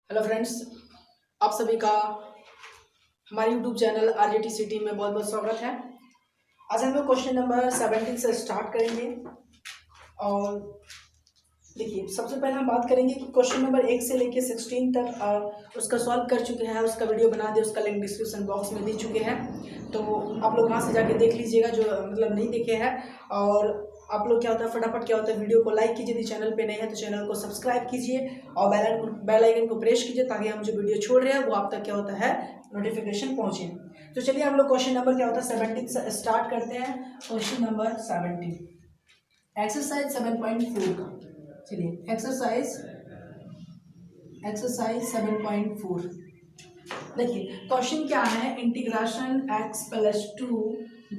Hello friends, आप सभी का हमारे यूट्यूब चैनल आरजेटी सिटी में बहुत बहुत स्वागत है। आज हम लोग क्वेश्चन नंबर 17 से स्टार्ट करेंगे। और देखिए, सबसे पहले हम बात करेंगे कि क्वेश्चन नंबर 1 से लेके 16 तक उसका सॉल्व कर चुके हैं, उसका वीडियो बना दिया, उसका लिंक डिस्क्रिप्शन बॉक्स में दे चुके हैं। तो आप लोग वहाँ से जाके देख लीजिएगा जो मतलब नहीं देखे हैं। और आप लोग क्या होता है, फटाफट क्या होता है, वीडियो को लाइक कीजिए, यदि चैनल पे नए हैं तो चैनल को सब्सक्राइब कीजिए और बेल आइकन को प्रेस कीजिए ताकि हम जो वीडियो छोड़ रहे हैं वो आप तक क्या होता है नोटिफिकेशन पहुंचे। तो चलिए हम लोग क्वेश्चन नंबर क्या होता है 17 से स्टार्ट करते हैं। क्वेश्चन नंबर 17 एक्सरसाइज 7.4 का। चलिए एक्सरसाइज 7.4 देखिए, क्वेश्चन क्या है, integration x plus 2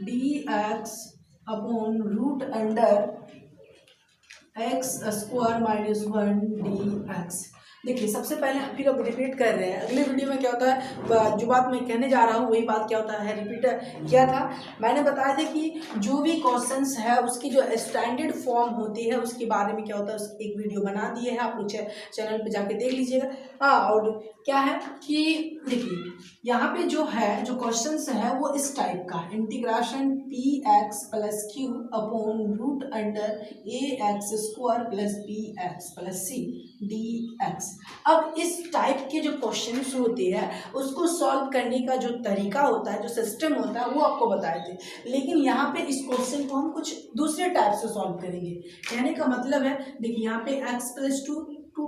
dx upon root under x square minus 1 dx। देखिए, सबसे पहले फिर अब रिपीट कर रहे हैं। अगले वीडियो में क्या होता है, जो बात मैं कहने जा रहा हूँ वही बात क्या होता है रिपीट किया था। मैंने बताया था कि जो भी क्वेश्चंस है उसकी जो स्टैंडर्ड फॉर्म होती है उसके बारे में क्या होता है एक वीडियो बना दिए है, आप लोग चैनल पे जाके देख लीजिएगा। हाँ, और क्या है कि देखिए यहाँ पे जो है जो क्वेश्चंस है वो इस टाइप का, integration P X plus Q upon root under A X square plus B X plus C D X. अब इस टाइप के जो क्वेश्चंस होते हैं उसको सॉल्व करने का जो तरीका होता है, जो सिस्टम होता है वो आपको बताए थे। लेकिन यहाँ पे इस क्वेश्चन को हम कुछ दूसरे टाइप से सॉल्व करेंगे। कहने का मतलब है, देखिए यहाँ पे x प्लस टू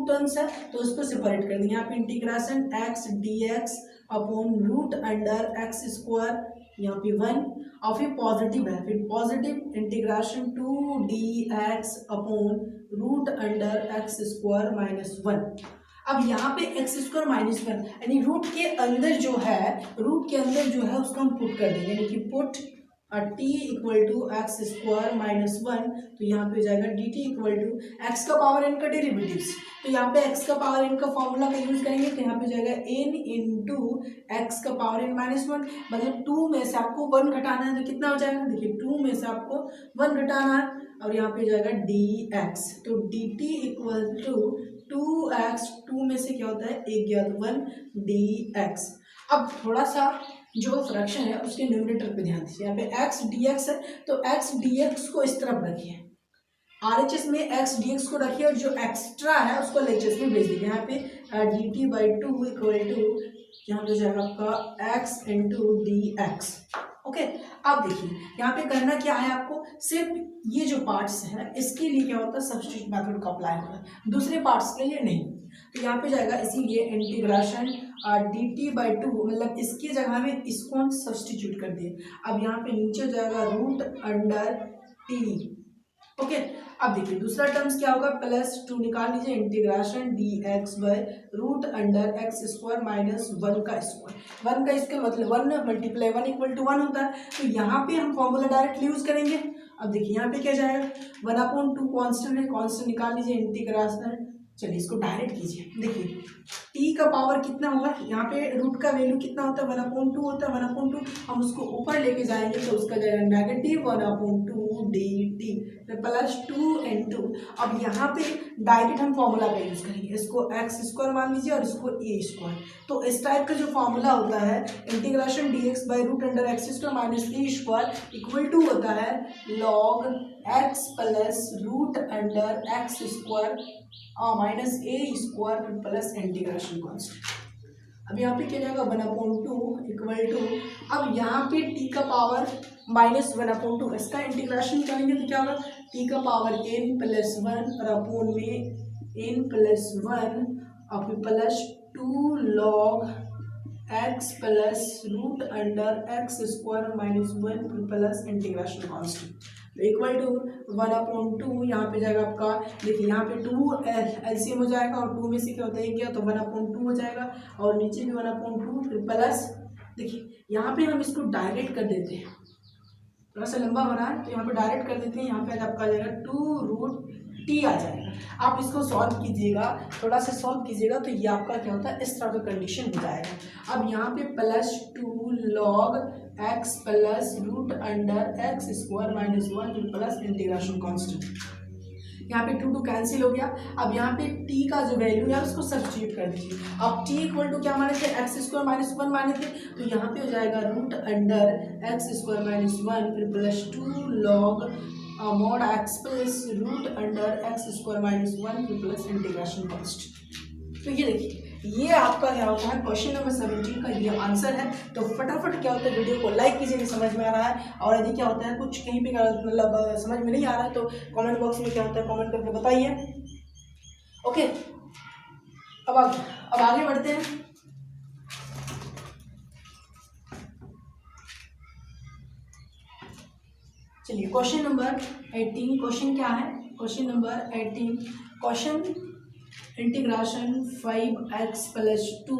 टर्म्स है तो उसको सेपरेट कर देंगे। यहाँ पे integration x dx upon root under x square, यहाँ पे 1 और फिर पॉजिटिव है, फिर positive integration 2 dx upon root under x square minus 1। अब यहाँ पे एक्स स्क्वायर माइनस 1 यानी रूट के अंदर जो है उसको हम पुट कर देंगे, यानी कि put T equal to x square minus 1। तो यहाँ पे जाएगा D T equal to x का पावर एन का डेरिवेटिव्स। तो यहाँ पे एक्स का पावर एन का फॉर्मूला का यूज करेंगे तो यहाँ पे जाएगा एन इंटू एक्स का पावर एन माइनस 1। मतलब 2 में से आपको 1 घटाना है तो कितना हो जाएगा, देखिए 2 में से आपको 1 घटाना है और यहाँ पे जाएगा डी एक्स। तो D T equal to 2x, 2 में से क्या होता है 1 गया तो 1 dx। अब थोड़ा सा जो फ्रैक्शन है उसके न्यूमरेटर पे ध्यान दीजिए। यहाँ पे x dx है तो x dx को इस तरफ रखिए, RHS में x dx को रखिए और जो एक्स्ट्रा है उसको LHS में भेज दीजिए। यहाँ पे dt बाई 2 इक्वल टू यहाँ पे जाएगा आपका x into D x. Okay, अब देखिए यहाँ पे करना क्या है आपको, सिर्फ ये जो पार्ट्स हैं इसके लिए क्या होता है सब्स्टिट्यूट मेथड का अप्लाई होता है, दूसरे पार्ट्स के लिए नहीं। तो यहाँ पे जाएगा इसीलिए इंटीग्रेशन dt बाई 2, मतलब इसकी जगह में इसको हम सब्स्टिट्यूट कर दिए। अब यहाँ पे नीचे जाएगा रूट अंडर टी। ओके, अब देखिए दूसरा टर्म्स क्या होगा, प्लस 2 निकाल लीजिए integration D X by root under x square minus 1 का स्क्वायर। 1 का इसका मतलब 1 मल्टीप्लाई 1 इक्वल टू 1 होता है। तो यहाँ पे हम फॉर्मूला डायरेक्ट यूज करेंगे। अब देखिए यहाँ पे क्या जाएगा, 1/2 कॉन्स्टेंट है, कॉन्स्टेंट निकाल लीजिए इंटीग्रेशन। चलिए इसको डायरेक्ट कीजिए। देखिए टी का पावर कितना होगा, यहाँ पे रूट का वैल्यू कितना होता है 1/2 होता है। 1/2 हम उसको ऊपर लेके जाएंगे तो उसका जाएगा negative 1/2 D T plus 2 into. अब यहाँ पे डायरेक्ट हम फॉर्मूला का यूज करेंगे, इसको एक्स स्क्वायर मान लीजिए और इसको ए स्क्वायर। तो इस टाइप का जो फॉर्मूला होता है integration D X by root under x square minus A square equal to होता है log x plus root under x square minus ए स्क्वायर प्लस इंटीग्रेशन कॉन्स्टेंट। अब यहाँ पे क्या जाएगा 1/2 इक्वल टू, अब यहाँ पे टी का पावर माइनस 1/2, इसका इंटीग्रेशन करेंगे तो क्या होगा टी का पावर n प्लस 1 और अपोन में n प्लस 1 और फिर plus 2 log x plus root under x square minus 1 plus integration constant equal to 1/2। यहाँ पे जाएगा आपका, देखिए यहाँ पे 2 एलसीएम हो जाएगा और 2 में से क्या होता है क्या, तो 1/2 हो जाएगा और नीचे भी 1/2 फिर प्लस। देखिए यहाँ पे हम इसको डायरेक्ट कर देते हैं, थोड़ा सा लंबा बना है तो यहाँ पे डायरेक्ट कर देते हैं। यहाँ पे आपका आ जाएगा 2 रूट टी आ जाएगा। आप इसको सॉल्व कीजिएगा, थोड़ा सा सॉल्व कीजिएगा तो ये आपका क्या होता है इस तरह का कंडीशन हो जाएगा। अब यहाँ पे plus 2 log x plus root under x square minus 1 plus integration constant. यहाँ पे 2 कैंसिल हो गया। अब यहाँ पे t का जो वैल्यू है उसको सब्स्टिट्यूट कर दीजिए। अब t इक्वल टू क्या माने थे, एक्स स्क्वायर माइनस 1 माने थे, तो यहाँ पे हो जाएगा root under x square minus 1 फिर plus 2 log mod x plus root under x square minus 1 फिर प्लस इंटीग्रेशन कॉस्ट। तो ये देखिए ये आपका क्या होता है क्वेश्चन नंबर 17 का ये आंसर है। तो फटाफट क्या होता है वीडियो को लाइक कीजिए कि समझ में आ रहा है, और यदि क्या होता है कुछ कहीं पे मतलब समझ में नहीं आ रहा है तो कमेंट बॉक्स में क्या होता है कमेंट करके बताइए। ओके अब आगे बढ़ते हैं। चलिए क्वेश्चन नंबर 18। क्वेश्चन क्या है, question number 18 question integration 5x plus 2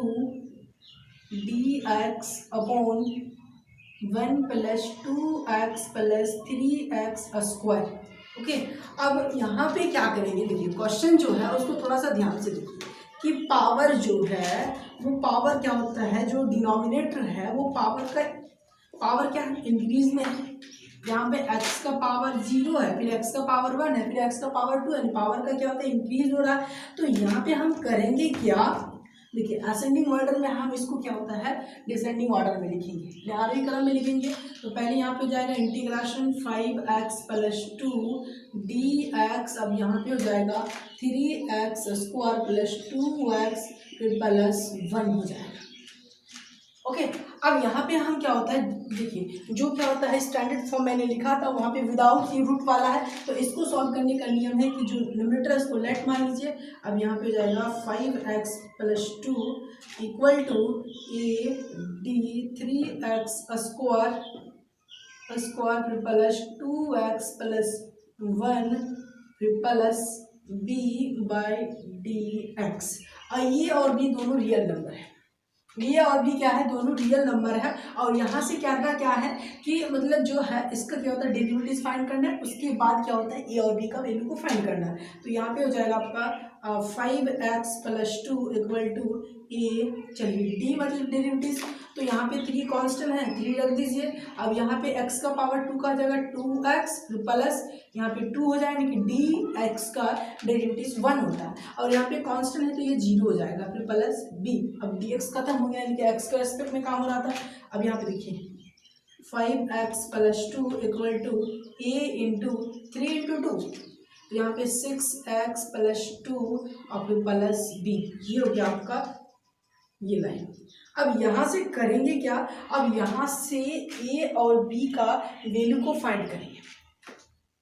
dx upon 1 plus 2x plus 3x square. Okay अब यहाँ पे क्या करेंगे, देखिए क्वेश्चन जो है उसको थोड़ा सा ध्यान से देखिए कि पावर जो है वो पावर क्या होता है, जो डिनोमिनेटर है वो पावर क्या है इंक्रीज में है। यहाँ पे x का पावर 0 है, फिर x का पावर 1 है, फिर x का पावर 2 है, पावर का क्या होता है इंक्रीज हो रहा है। तो यहाँ पे हम करेंगे क्या, देखिए असेंडिंग ऑर्डर में हम इसको क्या होता है डिसेंडिंग ऑर्डर में लिखेंगे, आरोही क्रम में लिखेंगे। तो पहले यहाँ पे हो जाएगा इंटीग्रेशन 5x प्लस 2 dx, अब यहाँ पे हो जाएगा 3x स्क्वायर प्लस 2x फिर प्लस 1 हो जाएगा। ओके अब यहाँ पे हम क्या होता है, देखिए जो क्या होता है स्टैंडर्ड फॉर्म मैंने लिखा था वहाँ पे विदाउट ये रूट वाला है, तो इसको सॉल्व करने का नियम है कि जो न्यूमरेटर है उसको लेट मान लीजिए। अब यहाँ पे हो जाएगा 5x plus 2 equal to a d 3x square फिर प्लस 2x प्लस 1 फिर plus b by D X. ये और b दोनों रियल नंबर है, ये और भी क्या है दोनों रियल नंबर है। और यहाँ से क्या है कि मतलब जो है इसका क्या होता है डेरिवेटिव फाइंड करना है, उसके बाद क्या होता है ए और बी का वैल्यू को फाइंड करना है। तो यहाँ पे हो जाएगा आपका 5x प्लस 2 इक्वल टू ए, चलिए डी मतलब डेरिवेटिव, तो यहाँ पे 3 कांस्टेंट है 3 रख दीजिए। अब यहाँ पे x का पावर 2 का जगह 2x प्लस यहाँ पे 2 हो जाएगा कि डी एक्स का डेरिवेटिव 1 होता है, और यहाँ पे कांस्टेंट है तो ये 0 हो जाएगा फिर प्लस b। अब डी एक्स खत्म हो गया यानी कि x का रेस्पेक्ट में काम हो रहा था। अब यहाँ पे देखिए 5x plus 2 equal to a into 3 into 2, तो यहाँ पे 6x प्लस 2 और फिर प्लस b, ये हो गया आपका ये लाइन। अब यहाँ से करेंगे क्या, अब यहाँ से a और b का वैल्यू को फाइंड करेंगे।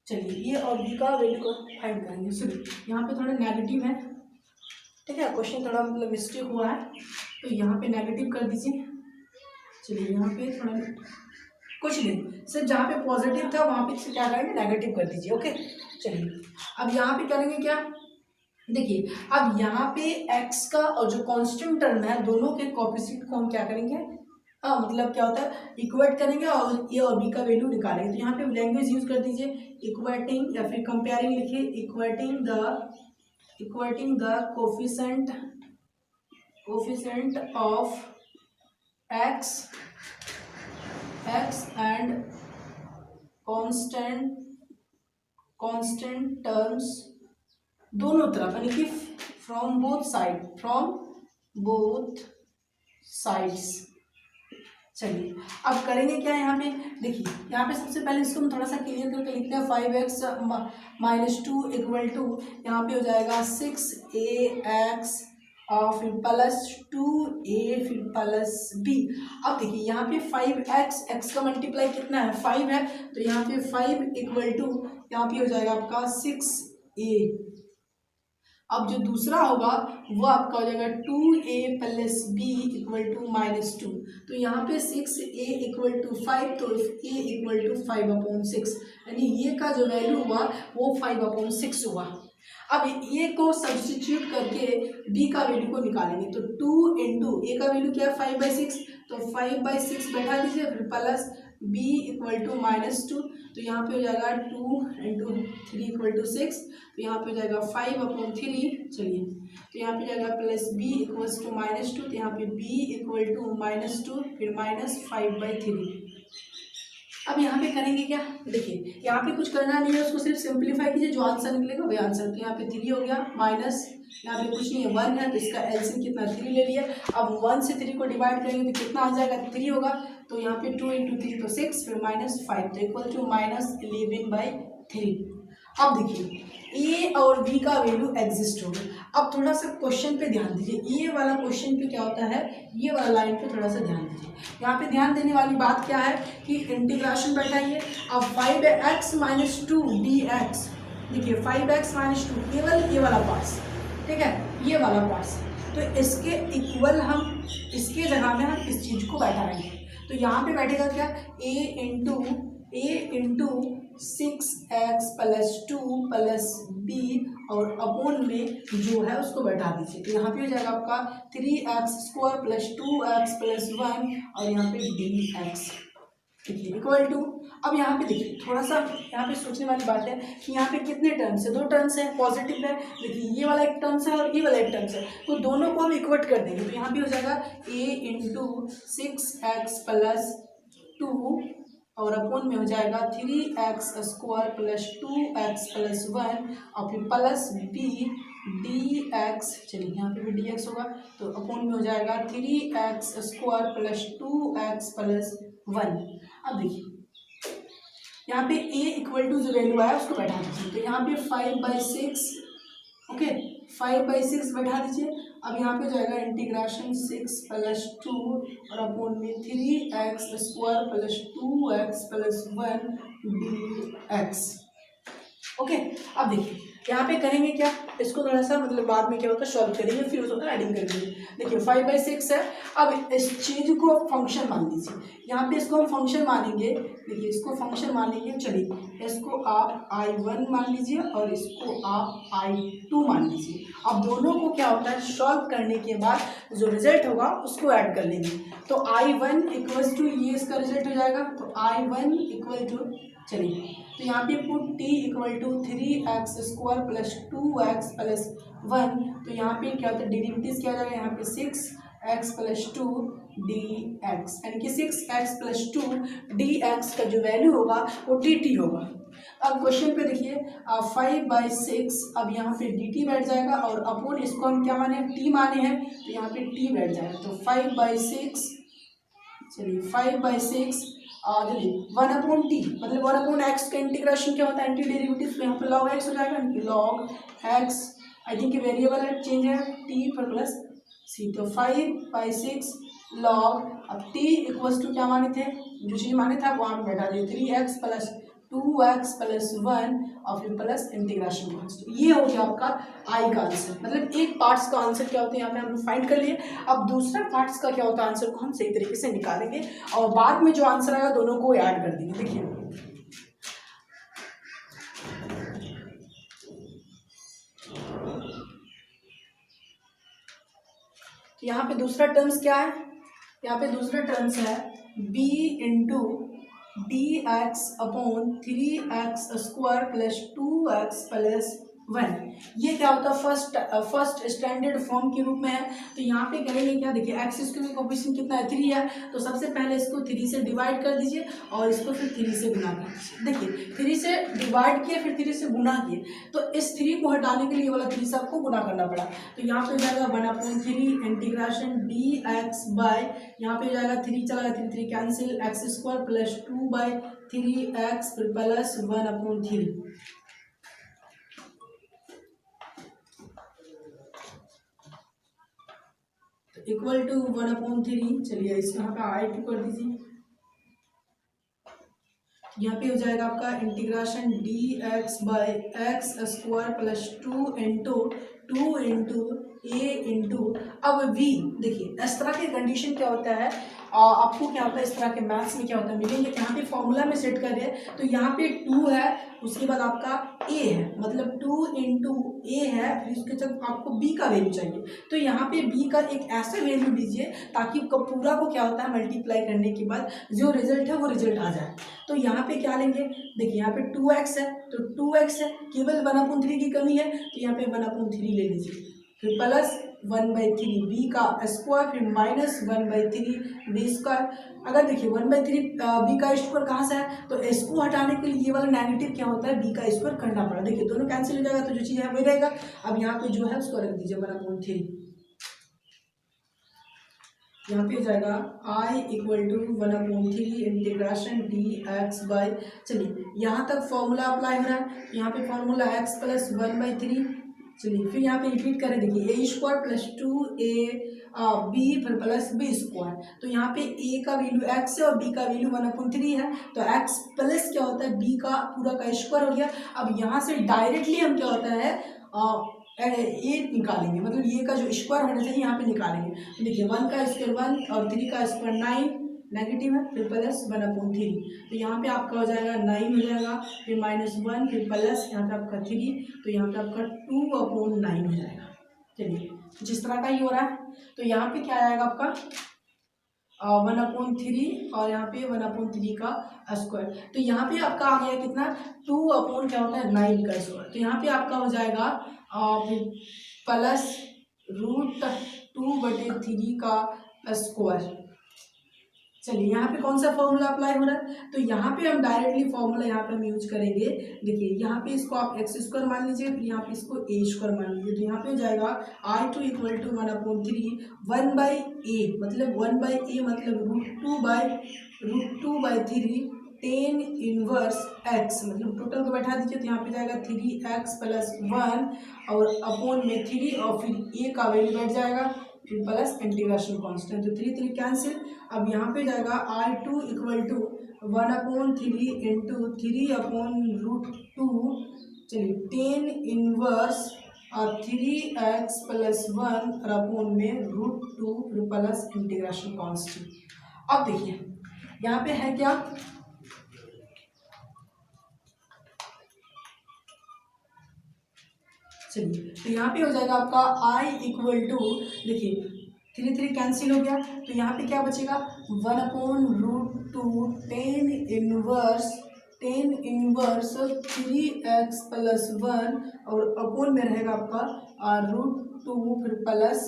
चलिए a और b का वैल्यू को फाइंड करेंगे। सुनिए यहाँ पे थोड़ा नेगेटिव है, ठीक है क्वेश्चन थोड़ा मतलब मिस्टेक हुआ है तो यहाँ पे नेगेटिव कर दीजिए। चलिए यहाँ पे थोड़ा कुछ नहीं, सिर्फ जहाँ पे पॉजिटिव था वहाँ पे क्या करेंगे नेगेटिव कर दीजिए। ओके चलिए अब यहाँ पे करेंगे क्या, देखिए अब यहाँ पे x का और जो कांस्टेंट टर्म है दोनों के कोएफिशिएंट को हम क्या करेंगे मतलब क्या होता है इक्वेट करेंगे और ए और बी का वैल्यू निकालेंगे। तो यहाँ पे लैंग्वेज यूज कर दीजिए इक्वेटिंग या फिर कंपेयरिंग लिखिए, equating the coefficient of x and constant terms दोनों तरफ यानी कि फ्रॉम बोथ साइड्स। चलिए अब करेंगे क्या, यहाँ पे देखिए यहाँ पे सबसे पहले इसको हम थोड़ा सा क्लियर करके लिखते हैं 5x माइनस 2 इक्वल टू यहाँ पे हो जाएगा 6ax और फिर प्लस 2a फिर प्लस b। अब देखिए यहाँ पे 5x का मल्टीप्लाई कितना है 5 है, तो यहाँ पे 5 इक्वल टू यहाँ पे हो जाएगा आपका 6a। अब जो दूसरा होगा वो आपका हो जाएगा 2a plus b equal to minus 2, तो यहाँ पे 6a इक्वल टू 5, तो a इक्वल टू 5/6 यानी ये का जो वैल्यू हुआ वो 5/6 हुआ। अब a को सब्स्टिट्यूट करके b का वैल्यू को निकालेंगे, तो 2 इंटू a का वैल्यू क्या है 5/6, तो 5/6 बैठा दीजिए फिर plus b equal to minus 2, तो यहाँ पे हो जाएगा 2 इंटू 3 इक्वल टू 6, तो यहाँ पे हो जाएगा 5/3। चलिए तो यहाँ पे जाएगा plus b equals to minus 2, तो यहाँ पे b इक्वल टू माइनस 2 फिर माइनस 5/3। अब यहाँ पे करेंगे क्या, देखिए यहाँ पे कुछ करना नहीं है, उसको सिर्फ सिंप्लीफाई कीजिए, जो आंसर निकलेगा वही आंसर। तो यहाँ पे 3 हो गया माइनस, यहाँ पे कुछ नहीं है 1 है, तो इसका एलसीएम कितना 3 ले लिया। अब 1 से 3 को डिवाइड करेंगे तो कितना आ जाएगा 3 होगा, तो यहाँ पे 2 × 3 तो 6, फिर -5, तो इक्वल टू -11/3। अब देखिए ए और बी का वैल्यू एग्जिस्ट होगा। अब थोड़ा सा क्वेश्चन पे ध्यान दीजिए, ये वाला क्वेश्चन पे क्या होता है, ये वाला लाइन पे थोड़ा सा ध्यान दीजिए। यहाँ पे ध्यान देने वाली बात क्या है कि इंटीग्रेशन बैठाइए। अब 5x - 2 dx, देखिए 5x - 2 केवल ये वाला पार्ट्स, ठीक है, ये वाला पार्ट्स, तो इसके इक्वल हम इसके जगह में हम इस चीज को बैठाएंगे। तो यहाँ पे बैठेगा क्या, a इंटू 6x + 2 + b और अपॉन में जो है उसको बैठा दीजिए। तो यहाँ पे हो जाएगा आपका 3x² + 2x + 1 और यहाँ पे dx, देखिए इक्वल टू। अब यहाँ पे देखिए थोड़ा सा यहाँ पे सोचने वाली बात है कि यहाँ पे कितने टर्म्स है, 2 टर्म्स है, पॉजिटिव है। देखिए ये वाला एक टर्म्स है और ये वाला एक टर्म्स है, तो दोनों को हम इक्वट कर देंगे। तो यहाँ पे हो जाएगा a × 6x + 2 और अपॉन में हो जाएगा 3x² + 2x + 1 और फिर प्लस b dx, चलिए यहाँ पे भी dx होगा, तो अपॉन में हो जाएगा 3x² + 2x + 1। अब देखिए यहाँ पे a इक्वल टू जो वैल्यू आया उसको बैठा दीजिए। तो यहाँ पे 5/6, ओके 5/6 बैठा दीजिए। अब यहाँ पे जाएगा इंटीग्रेशन 6 + 2 और अपॉन में 3x² + 2x + 1 dx, ओके। अब देखिए यहाँ पे करेंगे क्या, इसको थोड़ा सा मतलब बाद में क्या होता है सॉल्व करेंगे, फिर उसको एडिंग करेंगे। देखिए 5/6 है, अब इस चीज को फंक्शन मान लीजिए, यहाँ पे इसको हम फंक्शन मानेंगे। देखिए इसको फंक्शन मानेंगे, चलिए इसको आप I1 मान लीजिए और इसको आप I2 मान लीजिए। अब दोनों को क्या होता है सॉल्व करने के बाद जो रिजल्ट होगा उसको ऐड कर लेंगे। तो I1 = ये इसका रिजल्ट हो जाएगा, तो I1 = चलिए तो यहाँ पे पुट t = 3x² + 2x + 1, तो यहाँ पे क्या होता है डेरिवेटिव क्या हो जाएगा, यहाँ पे 6x + 2 dx, यानी कि 6x + 2 dx का जो वैल्यू होगा वो dt होगा। अब क्वेश्चन पे देखिए 5/6, अब यहाँ पे dt बैठ जाएगा और अपॉन इसको हम क्या माने t माने हैं, तो यहाँ पे t बैठ जाएगा। तो 5/6, चलिए 5/6 चलिए 1/t, मतलब 1/x का इंटीग्रेशन क्या होता है एंटी डेरिवेटिव, तो यहाँ पे log x हो जाएगा, log x I think variable है चेंज है t पर प्लस c, तो 5/6 log, अब t = क्या माने थे, जो चीज माने था वहाँ पे बैठा दिए 3x + 2x + 1 और फिर प्लस इंटीग्रेशन कॉन्स्टेंट। ये हो गया आपका आई का आंसर, मतलब एक पार्ट्स का आंसर क्या होता है यहाँ पे हम फाइंड कर लिए। अब दूसरा पार्ट्स का क्या होता है आंसर को हम सही तरीके से निकालेंगे और बाद में जो आंसर आएगा दोनों को ऐड कर देंगे। देखिए यहाँ पे दूसरा टर्म्स क्या है, यहाँ पे दूसरा टर्म्स है b × dx upon 3x² + 2x + 1। ये क्या होता है फर्स्ट स्टैंडर्ड फॉर्म के रूप में है। तो यहाँ पे करेंगे क्या, देखिए एक्स स्क्वायर कोएफिशिएंट कितना है 3 है, तो सबसे पहले इसको 3 से डिवाइड कर दीजिए और इसको फिर 3 से गुना कर दीजिए। देखिए 3 से डिवाइड किए फिर 3 से गुना किए, तो इस 3 को हटाने के लिए वाला 3 से आपको गुना करना पड़ा। तो यहाँ पे हो जाएगा 1/3 इंटीग्रेशन dx बाय, यहाँ पे हो जाएगा 3 चला गया 3 कैंसिल, x² + 2/3x फिर प्लस 1/3 इक्वल टू 1/3। चलिए इसको यहाँ पे I2 कर दीजिए, यहाँ पे हो जाएगा आपका integration dx bye x² + 2 × a × अब v। देखिए इस तरह की कंडीशन क्या होता है, आपको क्या होता है इस तरह के मैथ्स में क्या होता है मिलेंगे, यहाँ पे फॉर्मूला में सेट कर रहे हैं, तो यहाँ पे 2 है, उसके बाद आपका a है, मतलब 2 × a है, फिर उसके साथ आपको b का वैल्यू चाहिए। तो यहाँ पे b का एक ऐसा वैल्यू दीजिए ताकि पूरा को क्या होता है मल्टीप्लाई करने के बाद जो रिजल्ट है वो रिजल्ट आ जाए। तो यहाँ पे क्या लेंगे, देखिए यहाँ पे 2x है, तो 2x है, केवल 1/3 की कमी है, तो यहाँ पे 1/3 ले लीजिए, फिर प्लस 1/3 बी का स्क्वायर फिर -1/3 बी स्क्वायर। अगर देखिए 1/3 बी का स्क्वायर कहाँ से है, तो इसको हटाने के लिए ये वाला नेगेटिव क्या होता है, बी का स्क्वायर करना पड़ा। देखिए दोनों कैंसिल हो जाएगा, तो जो चीज़ है वही रहेगा। अब यहाँ पे जो है उसको रख दीजिए 1/3, यहाँ पे हो जाएगा I = 1/3 इंटीग्रेशन dx/। चलिए यहाँ तक फॉर्मूला अप्लाई हो रहा है, यहाँ पे फॉर्मूला x + 1/3। चलिए फिर यहाँ पे रिपीट करें, देखिए a² + 2ab फिर प्लस b स्क्वायर। तो यहाँ पे a का वैल्यू x है और b का वैल्यू 1/3 है, तो x प्लस क्या होता है b का पूरा का स्क्वायर हो गया। अब यहाँ से डायरेक्टली हम क्या होता है ये निकालेंगे, मतलब ये का जो स्क्वायर होना चाहिए यहाँ पे निकालेंगे। देखिए 1 का स्क्वायर 1 और 3 का स्क्वायर 9, नेगेटिव है फिर प्लस 1/3, तो यहाँ पे आपका हो जाएगा 9 हो जाएगा, फिर -1 फिर प्लस यहाँ पे आपका 3, तो यहाँ पे आपका 2/9 हो जाएगा। चलिए जिस तरह का ही हो रहा है, तो यहाँ पे क्या आएगा आपका 1/3 और यहाँ पे 1/3 का स्क्वायर। तो यहाँ पे आपका आ गया कितना 2 क्या होता है 9 का स्क्वायर। तो यहाँ पे आपका हो जाएगा प्लस √2/3 का स्क्वायर। चलिए यहाँ पे कौन सा फॉर्मूला अप्लाई हो रहा है, तो यहाँ पे हम डायरेक्टली फॉर्मूला यहाँ पे हम यूज करेंगे। देखिए यहाँ पे इसको आप x² मान लीजिए, फिर यहाँ पे इसको a² मान लीजिए, तो यहाँ पे हो जाएगा I2 = 1/3 1/a, मतलब 1/a मतलब √2/3 tan इनवर्स x, मतलब टोटल को बैठा दीजिए, तो यहाँ पे जाएगा 3x + 1 और अपॉन में 3 और फिर a का वैल्यू बैठ जाएगा फिर प्लस इंटीग्रेशन कांस्टेंट, तो 3 3 कैंसिल। अब यहाँ पे जाएगा I2 = 1/3 × 3/√2। चलिए tan इनवर्स 3x + 1 और अपॉन में √2 फिर प्लस इंटीग्रेशन कांस्टेंट। अब देखिए यहाँ पे है क्या, चलिए तो यहाँ पे हो जाएगा आपका I = देखिए 3 3 कैंसिल हो गया, तो यहाँ पे क्या बचेगा 1/√2 tan इनवर्स 3x + 1 और अपॉन में रहेगा आपका √2 फिर प्लस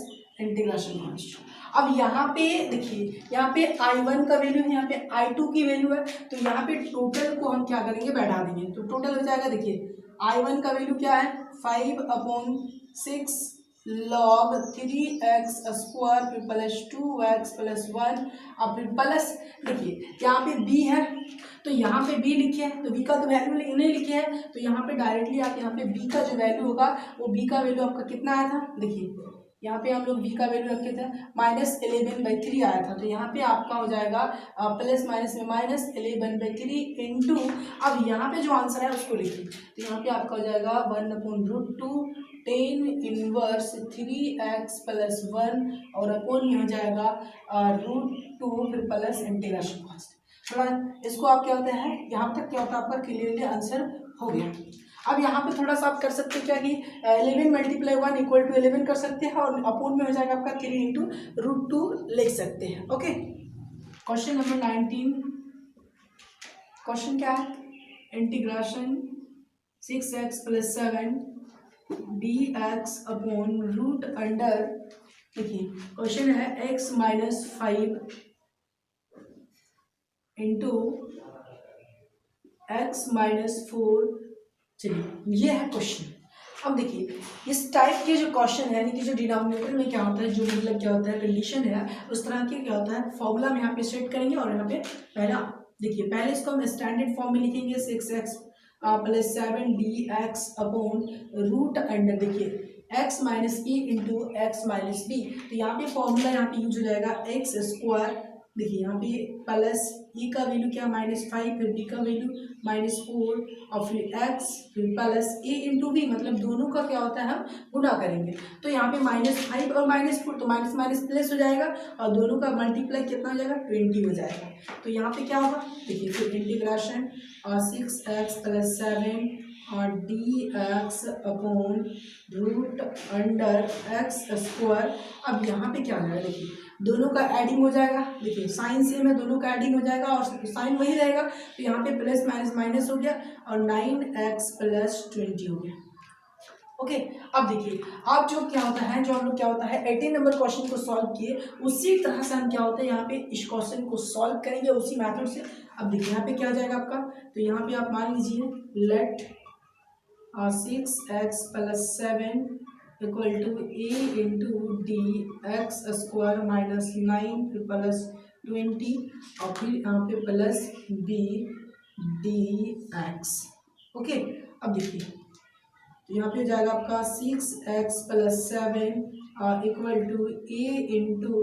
इंटीग्रेशन कांस्टेंट। अब यहाँ पे देखिए यहाँ पे I1 का वैल्यू है, यहाँ पे I2 की वैल्यू है, तो यहाँ पे टोटल को हम क्या करेंगे बैठा देंगे, तो टोटल हो जाएगा। देखिए I1 का वैल्यू क्या है 5/6 log 3x² फिर प्लस 2x + 1 अब फिर प्लस। देखिए यहाँ पे b है, तो यहाँ पे b लिखे है, तो b का तो वैल्यू नहीं लिखे है, तो यहाँ पे डायरेक्टली आप यहाँ पे b का जो वैल्यू होगा वो b का वैल्यू आपका कितना आया था, देखिए यहाँ पे हम लोग b का वैल्यू रखे थे -11/3 आया था, तो यहाँ पे आपका हो जाएगा प्लस माइनस में -11/3 इंटू, अब यहाँ पे जो आंसर है उसको लिखिए, तो यहाँ पे आपका हो जाएगा 1/√2 tan इनवर्स 3x + 1 और अपॉन में हो जाएगा √2 फिर प्लस इंटीग्रेशन कांस्टेंट। थोड़ा इसको आप क्या होता है यहाँ तक क्या होता है आपका क्लियरली आंसर हो गया। अब यहाँ पे थोड़ा सा आप कर सकते हैं क्या कि 11 × 1 = 11 कर सकते हैं और अपॉन में हो जाएगा आपका 3 × √2 लिख सकते हैं। ओके, क्वेश्चन नंबर 19, क्वेश्चन क्या है, integration 6x + 7 dx upon √under, देखिए क्वेश्चन है x - 5 इंटू x - 4। चलिए ये है क्वेश्चन। अब देखिए इस टाइप के जो क्वेश्चन है, यानी कि जो डिनोमिनेटर में क्या होता है, जो मतलब क्या होता है कंडीशन है, उस तरह के क्या होता है फॉर्मूला में यहाँ पे सेट करेंगे। और यहाँ पे पहला देखिए पहले इसको हम स्टैंडर्ड फॉर्म में लिखेंगे 6x + 7 dx अपॉन √अंडर, देखिए x - a into x - b, तो यहाँ पे फॉर्मूला यहाँ पे यूज हो जाएगा x²। देखिए यहाँ पे प्लस e का वैल्यू क्या -5 फिर b का वैल्यू -4 और फिर x फिर प्लस a इंटू b, मतलब दोनों का क्या होता है हम गुणा करेंगे, तो यहाँ पे -5 और -4 तो माइनस माइनस प्लस हो जाएगा और दोनों का मल्टीप्लाई कितना हो जाएगा 20 हो जाएगा। तो यहाँ पे क्या होगा, देखिए फिर इंटीग्रेशन 6x + 7 और dx अपॉन √अंडर x²। अब यहाँ पे क्या हो जाएगा, देखिए दोनों का एडिंग हो जाएगा, देखिए साइन सेम है, दोनों का एडिंग हो जाएगा और साइन वही रहेगा, तो यहाँ पे प्लस माइनस माइनस हो गया और 9x + 20 हो गया। ओके। अब देखिए, अब जो क्या होता है, जो हम लोग क्या होता है 18 नंबर क्वेश्चन को सॉल्व किए, उसी तरह से हम क्या होता है यहाँ पे इस क्वेश्चन को सॉल्व करेंगे उसी मेथड से। अब देखिए यहाँ पे क्या आ जाएगा आपका, तो यहाँ पे आप मान लीजिए let 6x + 7 equal to a into D x square minus 9 plus 20 और फिर यहाँ पे प्लस b dx। ओके। अब देखिए तो यहाँ पे हो जाएगा आपका 6x + 7 equal to a into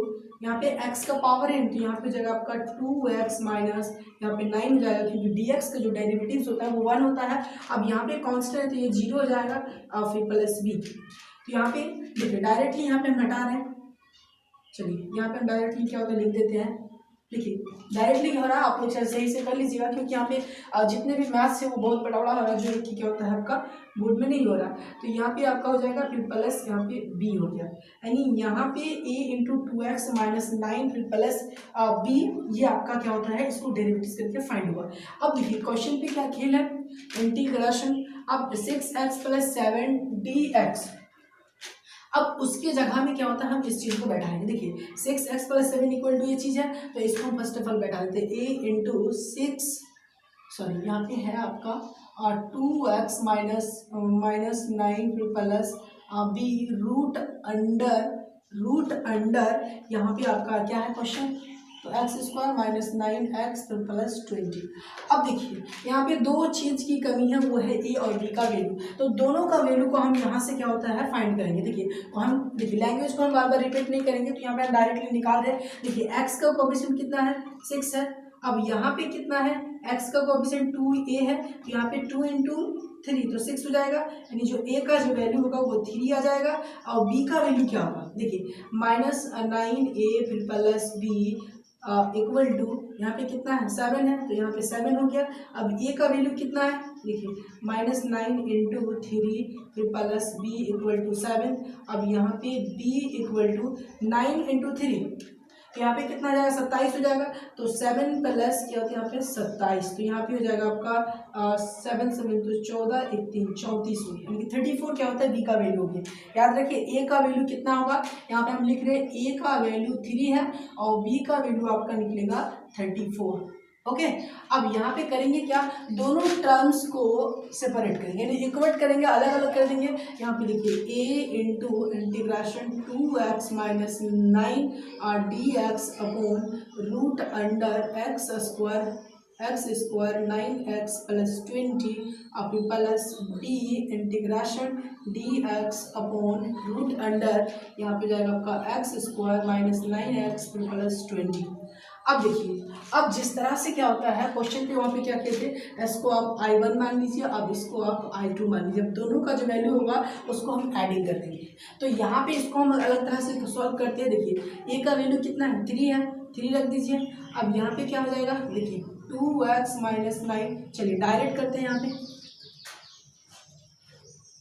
यहाँ पे x का पावर है, तो यहाँ पे हो जाएगा आपका 2x माइनस यहाँ पे 9 हो जाएगा, क्योंकि dx का जो डेरिवेटिव्स होता है वो 1 होता है। अब यहाँ पे कांस्टेंट है तो ये 0 हो जाएगा और फिर प्लस b। तो यहाँ पे देखिए डायरेक्टली यहाँ पे हम हटा रहे हैं, चलिए यहाँ पे हम डायरेक्टली क्या होता है लिख देते हैं। देखिए डायरेक्टली हो रहा है, आप लोग सही से कर लीजिएगा, क्योंकि यहाँ पे जितने भी मैथ्स है वो बहुत बड़ा बड़ा हो रहा है, जो कि क्या होता है आपका बोर्ड में नहीं हो रहा। तो यहाँ पे आपका हो जाएगा फिर प्लस यहाँ पे b हो गया, यानी यहाँ पे a इंटू 2x माइनस 9 फिर प्लस b, ये आपका क्या होता है इसको डेरिवेटिव करके फाइंड हुआ। अब देखिए क्वेश्चन पे क्या खेल है, इंटीग्रेशन। अब 6x + 7 dx, अब उसके जगह में क्या होता है हम इस चीज को बैठाएंगे। देखिए 6x + 7 इक्वल टू ये चीज है, तो इसको हम फर्स्ट ऑफ ऑल बैठा देते हैं a इंटू 6, सॉरी यहाँ पे है आपका 2x माइनस 9 फिर प्लस b रूट अंडर यहाँ पे आपका क्या है क्वेश्चन, तो x² माइनस 9x फिर प्लस 20। अब देखिए यहाँ पे दो चीज की कमी है, वो है a और b का वैल्यू, तो दोनों का वैल्यू को हम यहाँ से क्या होता है फाइंड करेंगे। देखिए तो हम देखिए लैंग्वेज को हम बार बार रिपीट नहीं करेंगे, तो यहाँ पे हम डायरेक्टली निकाल रहे हैं। देखिए x का कोएफिशिएंट कितना है 6 है, अब यहाँ पे कितना है x का कोएफिशिएंट 2a है, तो यहाँ पे 2 इंटू 3 तो 6 हो जाएगा, यानी जो a का जो वैल्यू होगा वो 3 आ जाएगा, और b का वैल्यू क्या होगा, देखिए -9a फिर प्लस b इक्वल टू यहाँ पे कितना है 7 है, तो यहाँ पे 7 हो गया। अब a का वैल्यू कितना है, देखिए -9 इंटू 3 फिर प्लस b इक्वल टू 7। अब यहाँ पे b इक्वल टू 9 इंटू 3, तो यहाँ पे कितना आ जाएगा 27 हो जाएगा, तो 7 प्लस क्या होता है यहाँ पे 27, तो यहाँ पे हो जाएगा आपका 7 7 तो 14 1 3 34 हो गया, यानी कि 34 क्या होता है b का वैल्यू हो गया। याद रखिए a का वैल्यू कितना होगा, यहाँ पे हम लिख रहे हैं a का वैल्यू 3 है और b का वैल्यू आपका निकलेगा 34। ओके। अब यहाँ पे करेंगे क्या, दोनों टर्म्स को सेपरेट करेंगे, यानी इक्वेट करेंगे, अलग अलग कर देंगे। यहाँ पे देखिए a into integration 2x minus 9 dx upon root under x square 9x plus 20 अब plus d integration dx upon root under यहाँ पे जाएगा आपका x square minus 9x plus 20। अब देखिए, अब जिस तरह से क्या होता है क्वेश्चन पे वहाँ पे क्या कहते हैं, इसको आप I1 मान लीजिए, अब इसको आप I2 मान लीजिए, अब दोनों का जो वैल्यू होगा उसको हम एडिंग कर देंगे। तो यहाँ पे इसको हम अलग तरह से सॉल्व करते हैं। देखिए a का वैल्यू कितना है 3 है, 3 रख दीजिए। अब यहाँ पे क्या हो जाएगा, देखिए 2x माइनस 9, चलिए डायरेक्ट करते हैं। यहाँ पे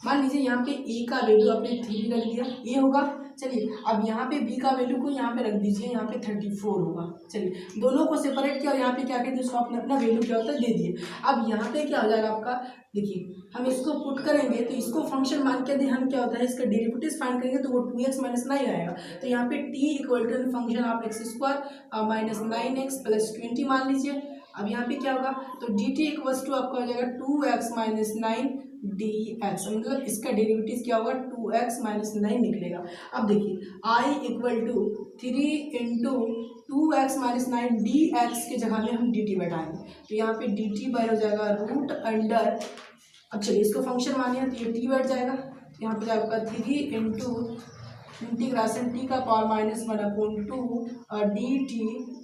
मान लीजिए यहाँ पे a का वैल्यू आपने 3 रख दिया, a होगा। चलिए अब यहाँ पे b का वैल्यू को यहाँ पे रख दीजिए, यहाँ पे 34 होगा। चलिए दोनों को सेपरेट किया और यहाँ पे क्या कहते हैं उसको अपने अपना वैल्यू क्या होता है दे दिए। अब यहाँ पे क्या हो जाएगा आपका, देखिए हम इसको पुट करेंगे तो इसको फंक्शन मान के हम क्या होता है इसका डेरिवेटिव फाइंड करेंगे, तो वो 2x माइनस 9 आएगा। तो यहाँ पे t इक्वल टू फंक्शन आप x² माइनस 9x प्लस 20 मान लीजिए। अब यहाँ पे क्या होगा, तो dt इक्वल्स टू आपका हो जाएगा 2x माइनस 9 dx, मतलब इसका डेरिवेटिव क्या होगा 2x माइनस 9 निकलेगा। अब देखिए I equal to 3 into 2x minus 9 dx के जगह में हम dt बैठाएंगे, तो यहाँ पे dt बाय हो जाएगा रूट अंडर, अब चलिए इसको फंक्शन मानिए तो ये t बैठ जाएगा, यहाँ पे आपका 3 इंटू इंटीग्रेशन t का power -1/2 dt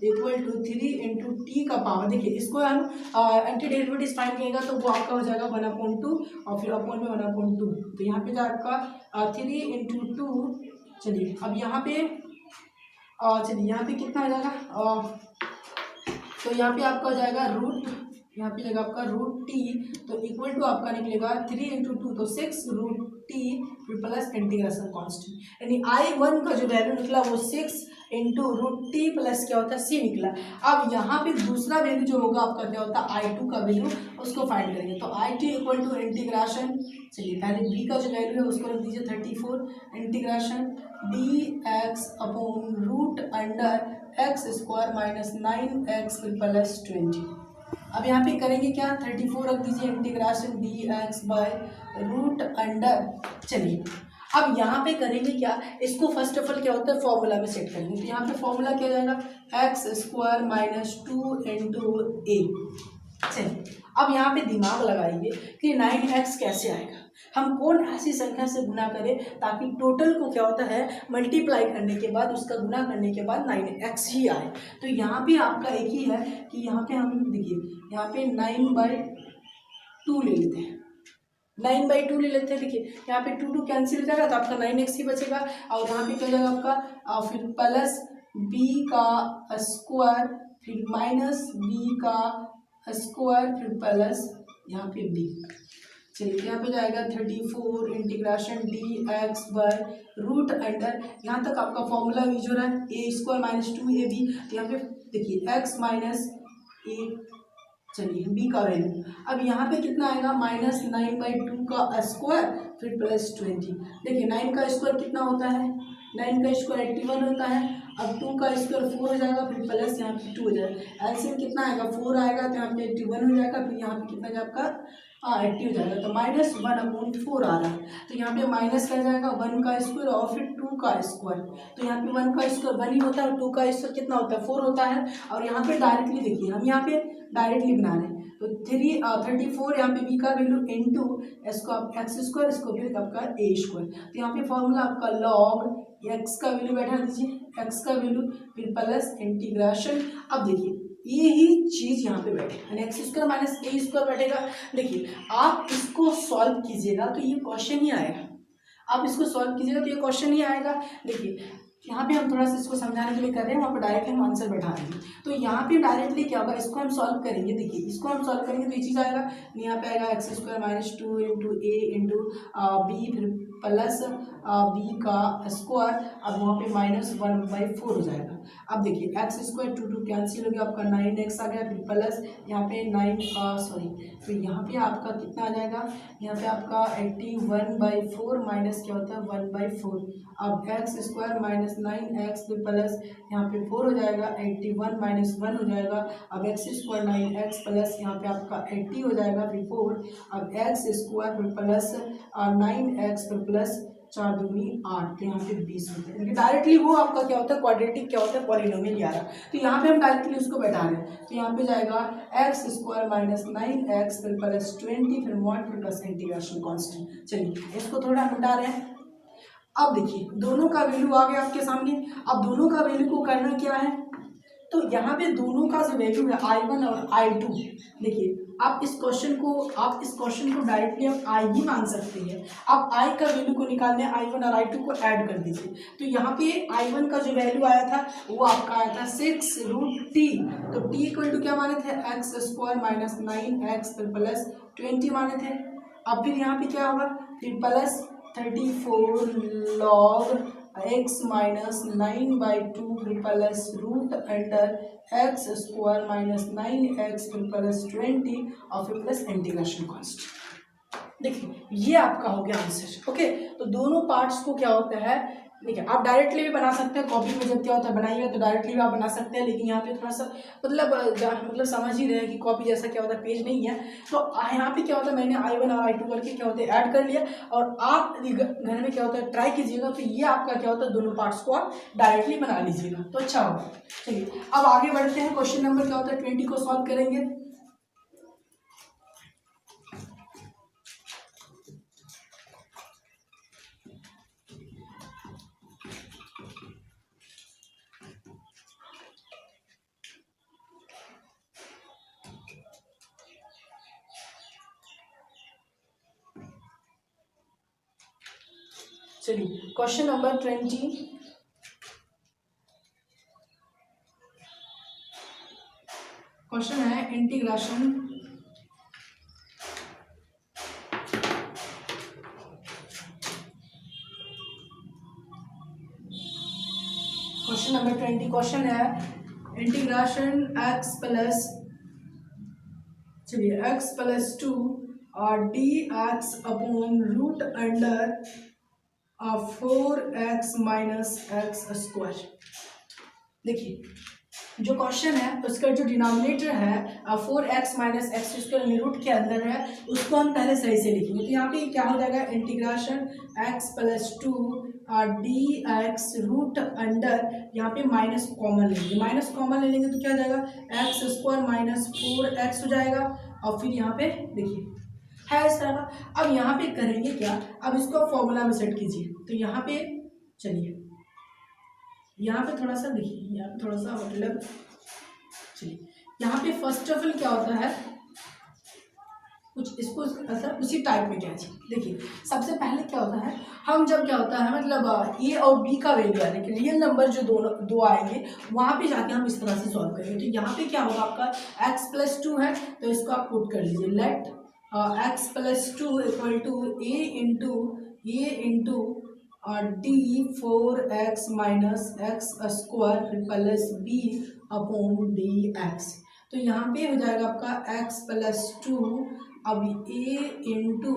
equal to 3 into T का पावर। देखिए इसको हम एंटी डेरिवेटिव फाइंड करेंगा तो वो आपका हो जाएगा 1/2 और फिर अपॉन में 1/2, तो यहाँ पे आपका 3 इंटू 2। चलिए अब यहाँ पे चलिए यहाँ पे कितना आ जाएगा, तो यहाँ पे आपका हो जाएगा रूट, यहाँ पे जाएगा आपका रूट टी, तो इक्वल टू आपका निकलेगा 3 इंटू 2 तो 6 रूट टी फिर प्लस इंटीग्रेशन कांस्टेंट, यानी I1 का जो वैल्यू निकला वो 6 इंटू रूट टी प्लस क्या होता है c निकला। अब यहाँ पे दूसरा वैल्यू जो होगा आपका क्या होता है I2 का वैल्यू, उसको फाइंड करेंगे। तो IT इक्वल टू इंटीग्रेशन, चलिए पहले b का जो वैल्यू है उसको रख दीजिए 34 integration D X upon root under x square minus 9x फिर प्लस 20। अब यहाँ पे करेंगे क्या, 34 रख दीजिए integration D X by root under. चलिए अब यहाँ पे करेंगे क्या, इसको फर्स्ट ऑफ ऑल क्या होता है फॉर्मूला में सेट करेंगे। तो यहाँ पे फॉर्मूला क्या जाएगा, एक्स स्क्वायर माइनस 2 इंटू ए। चलिए अब यहाँ पे दिमाग लगाइए कि 9x कैसे आएगा, हम कौन ऐसी संख्या से गुना करें ताकि टोटल को क्या होता है मल्टीप्लाई करने के बाद उसका गुना करने के बाद 9x ही आए। तो यहाँ पे आपका एक ही है कि यहाँ पे हम देखिए यहाँ पे 9/2 ले लेते हैं, 9/2 ले लेते हैं। देखिए यहाँ पे 2 कैंसिल हो जाएगा तो आपका 9x ही बचेगा, और यहाँ पे क्या हो जाएगा आपका फिर प्लस b का स्क्वायर फिर माइनस b का स्क्वायर फिर प्लस यहाँ पे b। चलिए यहाँ पे जाएगा 34 integration D X by root under, यहाँ तक आपका फॉर्मूला यूज हो रहा है ए स्क्वायर माइनस 2ab। तो यहाँ पे देखिए x माइनस ए, चलिए b का वैल्यू अब यहाँ पे कितना आएगा माइनस 9/2 का स्क्वायर फिर प्लस 20। देखिए 9 का स्क्वायर कितना होता है, 9 का स्क्वायर 81 होता है। अब 2 का स्क्वायर 4 हो जाएगा फिर प्लस यहाँ पे 2 हो जाएगा, एलसीएम कितना आएगा 4 आएगा तो यहाँ पे 81 हो जाएगा, फिर यहाँ पे कितना जाएगा आपका 80 हो जाएगा। तो -1/4 आ रहा है, तो यहाँ पे माइनस कर जाएगा 1 का स्क्वायर और फिर 2 का स्क्वायर। तो यहाँ पे 1 का स्क्वायर 1 ही होता है और 2 का स्क्वायर कितना होता है 4 होता है। और यहाँ पे डायरेक्टली देखिए हम यहाँ पे डायरेक्टली बना रहे हैं, तो 34 यहाँ पे b का वैल्यू इंटू इसको आप एक्स स्क्वायर, इसको फिर आपका ए स्क्वायर। तो यहाँ पे फॉर्मूला आपका लॉग एक्स का वैल्यू बैठा दीजिए, एक्स का वैल्यू फिर प्लस इंटीग्रेशन। अब देखिए ये ही चीज यहाँ पे बैठे एक्स स्क्वायर माइनस ए स्क्वायर बैठेगा। देखिए आप इसको सॉल्व कीजिएगा तो ये क्वेश्चन ही आएगा, आप इसको सॉल्व कीजिएगा तो ये क्वेश्चन ही आएगा। देखिए यहाँ पे हम थोड़ा सा इसको समझाने के लिए कर रहे हैं, वहाँ पे डायरेक्टली हम आंसर बैठा देंगे। तो यहाँ पे डायरेक्टली क्या होगा, इसको हम सॉल्व करेंगे। देखिए इसको हम सॉल्व करेंगे तो ये चीज़ आएगा, यहाँ पे आएगा x square minus 2 into A into B फिर प्लस बी का स्क्वायर, अब वहाँ पे -1/4 हो जाएगा। अब देखिए एक्स स्क्वायर 2 कैंसिल हो गया, आपका 9x आ गया फिर प्लस यहाँ पे 9 तो यहाँ पे आपका कितना आ जाएगा, यहाँ पे आपका 81/4 माइनस क्या होता है 1/4। अब एक्स स्क्वायर माइनस 9x फिर प्लस यहाँ पे 4 हो जाएगा, 81 माइनस 1 हो जाएगा। अब एक्स स्क्वायर 9x प्लस यहाँ पे आपका 80 हो जाएगा फिर 4। अब एक्स स्क्वायर फिर प्लस 9x फिर प्लस 4 दूनी 8, तो यहाँ पे 20 होता है। डायरेक्टली वो आपका क्या होता है क्वाड्रेटिक क्या होता है पॉलिनोमियल आ रहा है, तो यहाँ पे हम डायरेक्टली उसको बैठा रहे हैं। तो यहाँ पे जाएगा एक्स स्क्वायर माइनस 9x फिर प्लस 20 फिर मॉड फिर प्लस इंटीग्रेशन कांस्टेंट। चलिए इसको थोड़ा हटा रहे हैं। अब देखिए दोनों का वैल्यू आ गया आपके सामने। अब दोनों का वैल्यू को करना क्या है, तो यहाँ पे दोनों का जो वैल्यू है I1 और I2, देखिए आप इस क्वेश्चन को डायरेक्टली आप I ही मान सकते हैं। आप I का वैल्यू को निकालने I1 और I2 को ऐड कर दीजिए। तो यहाँ पे I1 का जो वैल्यू आया था वो आपका आया था 6√t, तो t इक्वल टू क्या माने थे एक्स स्क्वायर माइनस 9x फिर प्लस 20 माने थे। अब फिर यहाँ पे क्या होगा फिर प्लस 34 लॉग x माइनस 9/2 फिर plus root under x square minus 9x फिर प्लस 20 और फिर प्लस इंटीग्रेशन कांस्टेंट। देखिए ये आपका हो गया आंसर। ओके, तो दोनों पार्ट्स को क्या होता है, देखिए आप डायरेक्टली भी बना सकते हैं, कॉपी में जब क्या होता है बनाइएगा तो डायरेक्टली भी आप बना सकते हैं, लेकिन यहाँ पे थोड़ा सा मतलब समझ ही रहे हैं कि कॉपी जैसा क्या होता है पेज नहीं है। तो यहाँ पे क्या होता है मैंने I1 और I2 करके क्या होता है ऐड कर लिया, और आप घर में क्या होता है ट्राई कीजिएगा तो ये आपका क्या होता है दोनों पार्ट्स को आप डायरेक्टली बना लीजिएगा तो अच्छा होगा। चलिए अब आगे बढ़ते हैं, क्वेश्चन नंबर क्या होता है 20 को सॉल्व करेंगे। चलिए क्वेश्चन नंबर 20, क्वेश्चन है क्वेश्चन है इंटीग्रेशन एक्स प्लस, चलिए एक्स प्लस 2 और D X upon root under 4x minus x square. देखिए जो क्वेश्चन है उसका जो डिनोमिनेटर है 4x minus x square root के अंदर है, उसको हम पहले सही से लिखेंगे। तो यहाँ पे क्या हो जाएगा, integration x plus 2 D X root under, यहाँ पे माइनस कॉमन लेंगे, माइनस कॉमन ले लेंगे तो क्या हो जाएगा एक्स स्क्वायर माइनस 4x हो जाएगा। और फिर यहाँ पे देखिए है इस तरह का। अब यहाँ पे करेंगे क्या, अब इसको फॉर्मूला में सेट कीजिए। तो यहाँ पे चलिए यहाँ पे थोड़ा सा देखिए, यहाँ पे थोड़ा सा मतलब चलिए यहाँ पे फर्स्ट ऑफ ऑल क्या होता है, कुछ इसको ऐसा उसी टाइप में क्या चाहिए। देखिए सबसे पहले क्या होता है, हम जब क्या होता है मतलब ए और बी का वैल्यू है लेकिन रियल नंबर जो दो आएंगे वहाँ पे जाके हम इस तरह से सॉल्व करेंगे। तो यहाँ पे क्या होगा, आपका x प्लस 2 है तो इसको आप पुट कर लीजिए, let x plus 2 equal to A into D 4x minus x square plus B upon D x. तो यहाँ पे हो जाएगा आपका x प्लस 2, अब a इंटू,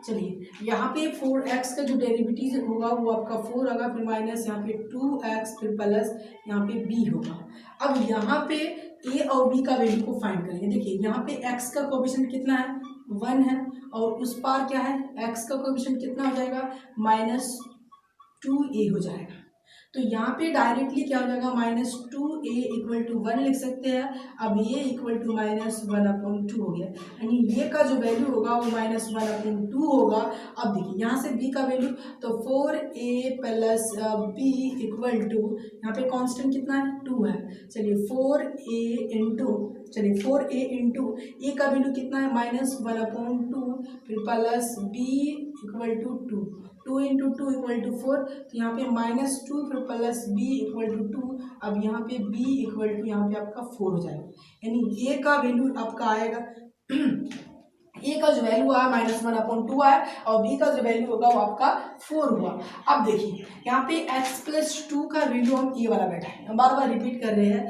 चलिए यहाँ पे 4x का जो डेरिवेटिव होगा वो आपका 4 होगा, फिर माइनस यहाँ पे 2x, फिर प्लस यहाँ पे b होगा। अब यहाँ पे a और b का वैल्यू को फाइंड करेंगे। देखिए यहाँ पे x का कोएफिशिएंट कितना है, 1 है, और उस पार क्या है x का कोएफिशिएंट कितना हो जाएगा, -2a हो जाएगा। तो यहाँ पे डायरेक्टली क्या हो जाएगा, -2a इक्वल टू 1 लिख सकते हैं। अब ये इक्वल टू -1/2 हो गया, यानी ये का जो वैल्यू होगा वो -1/2 होगा। अब देखिए यहाँ से b का वैल्यू, तो 4a plus b equal to, यहाँ पे कांस्टेंट कितना है 2 है, चलिए 4a इंटू a का वैल्यू कितना है -1/2, फिर plus b equal to 2 into 2 equal to 4, तो यहाँ पे -2 फिर प्लस b इक्वल टू 2, अब यहाँ पे b इक्वल टू यहाँ पे आपका 4 हो जाएगा, यानी a का वैल्यू आपका आएगा a का जो वैल्यू आया -1/2 आया, और b का जो वैल्यू होगा वो आपका 4 हुआ। अब देखिए यहाँ पे x प्लस 2 का वैल्यू हम a वाला बैठा है, हम बार बार रिपीट कर रहे हैं,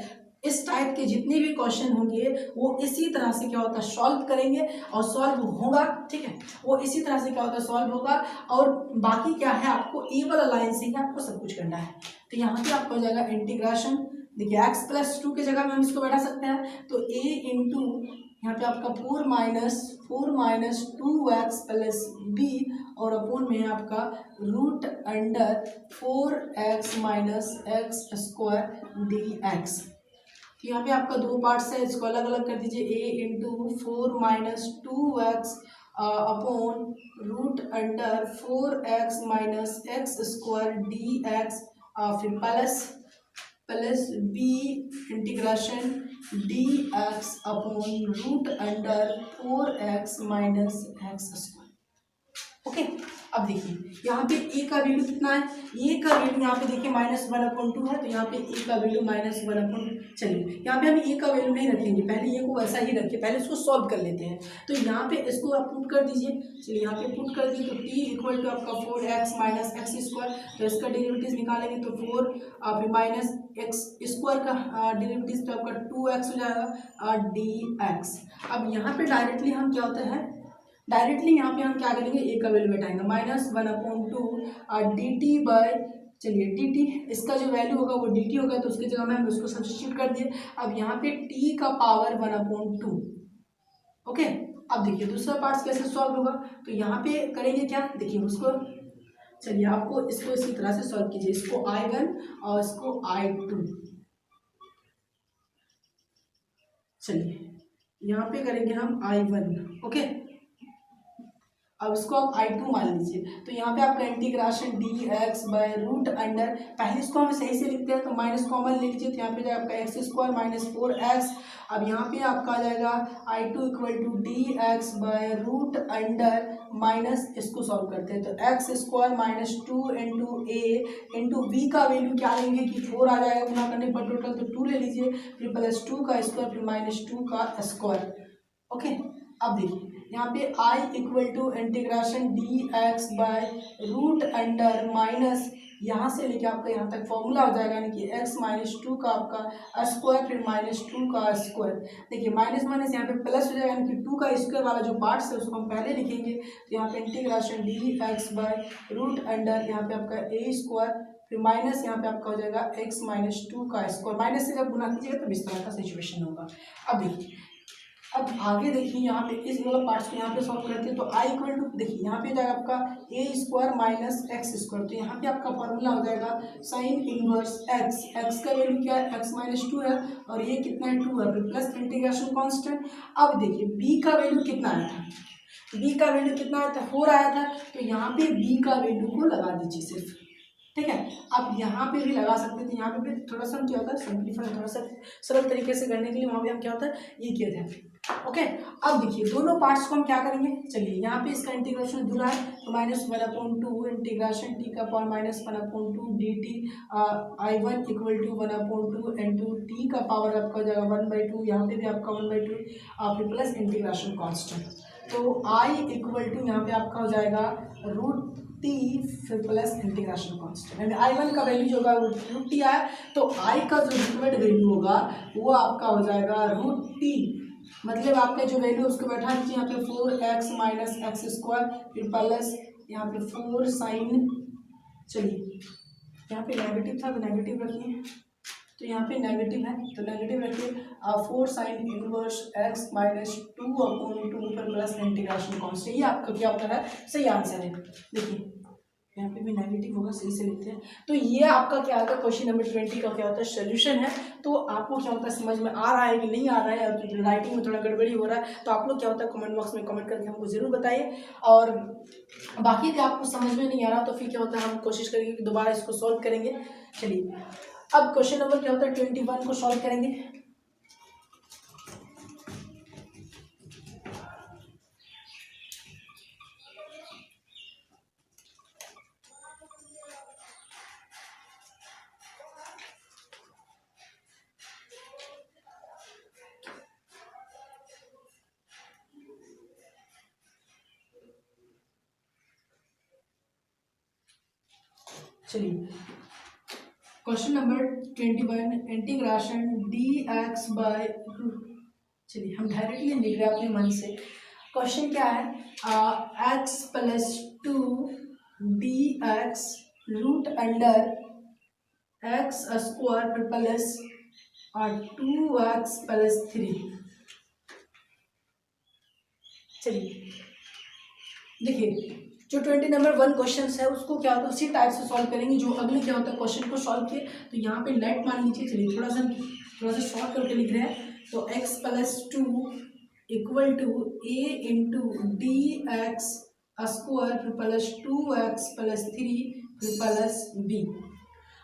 इस टाइप के जितने भी क्वेश्चन होंगे वो इसी तरह से क्या होता है सॉल्व करेंगे और सॉल्व होगा, ठीक है, वो इसी तरह से क्या होता है सॉल्व होगा। और बाकी क्या है, आपको ए वाला लाइन से ही आपको सब कुछ करना है। तो यहाँ पे आपको हो जाएगा इंटीग्रेशन, देखिए x प्लस 2 की जगह में हम इसको बैठा सकते हैं, तो a इंटू यहाँ पे आपका 4 माइनस 2x प्लस b, और अपोन में आपका root under 4x minus x square D x. तो यहाँ पे आपका दो पार्ट्स है, इसको अलग अलग कर दीजिए, a into 4 minus 2x upon root under 4x minus x square D X, फिर plus b integration D X upon root under 4x minus x square. Okay, अब देखिए यहाँ पे a का वैल्यू कितना है, a का वैल्यू यहाँ पे देखिए -1/2 है, तो यहाँ पे a का वैल्यू -1/, चलिए यहाँ पे हम a का वैल्यू नहीं रखेंगे, पहले a को वैसा ही रखिए, पहले इसको सॉल्व कर लेते हैं। तो यहाँ पे इसको आप पुट कर दीजिए, चलिए यहाँ पे पुट कर दीजिए, तो t इक्वल टू आपका 4x माइनस एक्स स्क्वायर, तो इसका डेरिवेटिव निकालेंगे तो 4 फिर माइनस एक्स स्क्वायर का डेरिवेटिव तो आपका 2x हो जाएगा डी एक्स। अब यहाँ पे डायरेक्टली हम क्या होता है, डायरेक्टली यहाँ पे हम क्या करेंगे, a का वैल्यू बैठाएंगे -1/2 dt बाय, चलिए dt, इसका जो वैल्यू होगा वो dt होगा, तो उसकी जगह में हम उसको सब्स्टिट्यूट कर दिए। अब यहाँ पे t का पावर 1/2। ओके, अब देखिए दूसरा पार्ट कैसे सॉल्व होगा, तो यहाँ पे करेंगे क्या, देखिए उसको, चलिए आपको इसको इसी तरह से सॉल्व कीजिए, इसको I1 और इसको I2, चलिए यहाँ पे करेंगे हम I1। ओके, अब इसको आप I2 मान लीजिए, तो यहाँ पे आपका integration D X by root under, पहले इसको हम सही से लिखते हैं तो माइनस कॉमन ले लीजिए, तो यहाँ पे जाएगा आपका एक्स स्क्वायर माइनस 4x। अब यहाँ पे आपका आ जाएगा I2 equal to D X by root under minus, इसको सॉल्व करते हैं तो x square minus 2 into a into b का वैल्यू क्या लेंगे कि 4 आ जाएगा, गुना करने पर टोटल तो 2 ले लीजिए, फिर प्लस 2 का स्क्वायर, फिर -2 का स्क्वायर। ओके, अब देखिए यहाँ पे I equal to integration D X by root under minus यहाँ से लेके आपका यहाँ तक फॉर्मूला हो जाएगा, यानी कि x माइनस टू का आपका स्क्वायर फिर माइनस टू का स्क्वायर। देखिए माइनस माइनस यहाँ पे प्लस हो जाएगा, यानी कि टू का स्क्वायर वाला जो पार्ट्स है उसको हम पहले लिखेंगे। तो यहाँ पे integration D X by root under यहाँ पे आपका ए स्क्वायर फिर माइनस यहाँ पे आपका हो जाएगा x माइनस टू का स्क्वायर। माइनस से जब गुना कीजिएगा तब इस तरह का सिचुएशन होगा। अब देखिए, अब आगे देखिए यहाँ पे इस वाला पार्ट्स को यहाँ पे सॉल्व करते हैं। तो आई इक्वल टू देखिए यहाँ पे जाएगा आपका ए स्क्वायर माइनस एक्स स्क्वायर। तो यहाँ पे आपका फॉर्मूला हो जाएगा साइन इनवर्स एक्स। एक्स का वैल्यू क्या है, एक्स माइनस टू है और ये कितना है, टू है, प्लस इंटीग्रेशन कांस्टेंट। अब देखिए बी का वैल्यू कितना आया था, बी का वैल्यू कितना आया था, 4 आया था। तो यहाँ पे बी का वैल्यू को लगा दीजिए सिर्फ, ठीक है। अब यहाँ पे भी लगा सकते थे, यहाँ पे भी थोड़ा सा हम क्या होता है सिंपलीफाई थोड़ा सा सरल तरीके से करने के लिए वहाँ पे हम क्या होता है ये किए थे। ओके, अब देखिए दोनों पार्ट्स को हम क्या करेंगे, चलिए यहाँ पे इसका इंटीग्रेशन दूरा है तो minus one upon two integration T का power minus one upon two D T I one equal to one upon two N two T का पावर आपका हो जाएगा वन बाई टू, यहाँ पे भी आपका one by two plus integration constant. तो आई इक्वल टू यहाँ पे आपका हो जाएगा रूट टी फिर plus integration constant. I one का वैल्यू जो होगा रूट टी आया, तो आई का जो रिक्वायर्ड वैल्यू होगा वो आपका हो जाएगा रूट टी, मतलब आपका जो वैल्यू उसको बैठा दीजिए यहाँ पे 4x माइनस एक्स स्क्वायर फिर प्लस यहाँ पे 4 साइन, चलिए यहाँ पे नेगेटिव था तो नेगेटिव रखिए, तो यहाँ पे नेगेटिव है तो नेगेटिव रखिए 4 sine inverse x minus two upon two पर प्लस इंटीग्रेशन कांस्टेंट। ये आपका क्या होता है, सही आंसर है। देखिए यहाँ पे भी नेगेटिव होगा, सही से लिखते हैं। तो ये आपका क्या होता है क्वेश्चन नंबर 20 का क्या होता है सोल्यूशन है। तो आपको क्या होता है समझ में आ रहा है कि नहीं आ रहा है, और राइटिंग में थोड़ा गड़बड़ी हो रहा है तो आप लोग क्या होता है कमेंट बॉक्स में कमेंट करके हमको जरूर बताइए। और बाकी अगर आपको समझ में नहीं आ रहा तो फिर क्या होता है हम कोशिश करेंगे कि दोबारा इसको सॉल्व करेंगे। चलिए अब क्वेश्चन नंबर क्या होता है 21 को सॉल्व करेंगे। चलिए question number 21 integration D X by, चलिए हम डायरेक्टली लिख रहे हैं अपने मन से। क्वेश्चन क्या है, x plus two D X root under x square plus 2x plus 3। चलिए देखिए जो 20 नंबर 1 क्वेश्चन है उसको क्या होता है उसी टाइप से सॉल्व करेंगे जो अगले क्या होता है क्वेश्चन को सॉल्व किए। तो यहाँ पे लेट मान लीजिए, चलिए थोड़ा सा शॉर्ट करके लिख रहे हैं। तो x plus two equal to A into D x square plus 2x plus 3 plus B.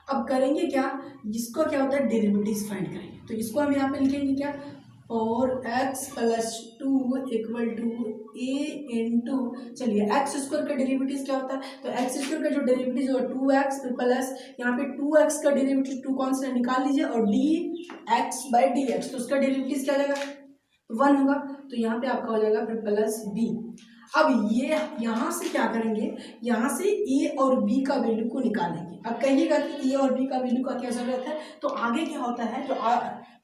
अब करेंगे क्या, जिसको क्या होता है डेरिवेटिव्स फाइंड करेंगे। तो इसको हम यहाँ पे लिखेंगे क्या, और x plus two equal to A into, चलिए एक्स स्क्वायर का डेरिवेटिव क्या होता है, तो एक्स स्क्वायर का जो डेरिवेटिव होगा 2x प्लस यहाँ पे 2x का डेरिवेटिव 2 कांस्टेंट निकाल लीजिए और D X by D x, तो उसका डेरिवेटिव क्या हो जाएगा 1 होगा। तो यहाँ पे आपका हो जाएगा फिर प्लस बी। अब ये यहाँ से क्या करेंगे, यहाँ से ए और बी का वैल्यू को निकालेंगे। अब कहिएगा कि ए और बी का वैल्यू का क्या जरूरत है, तो आगे क्या होता है जो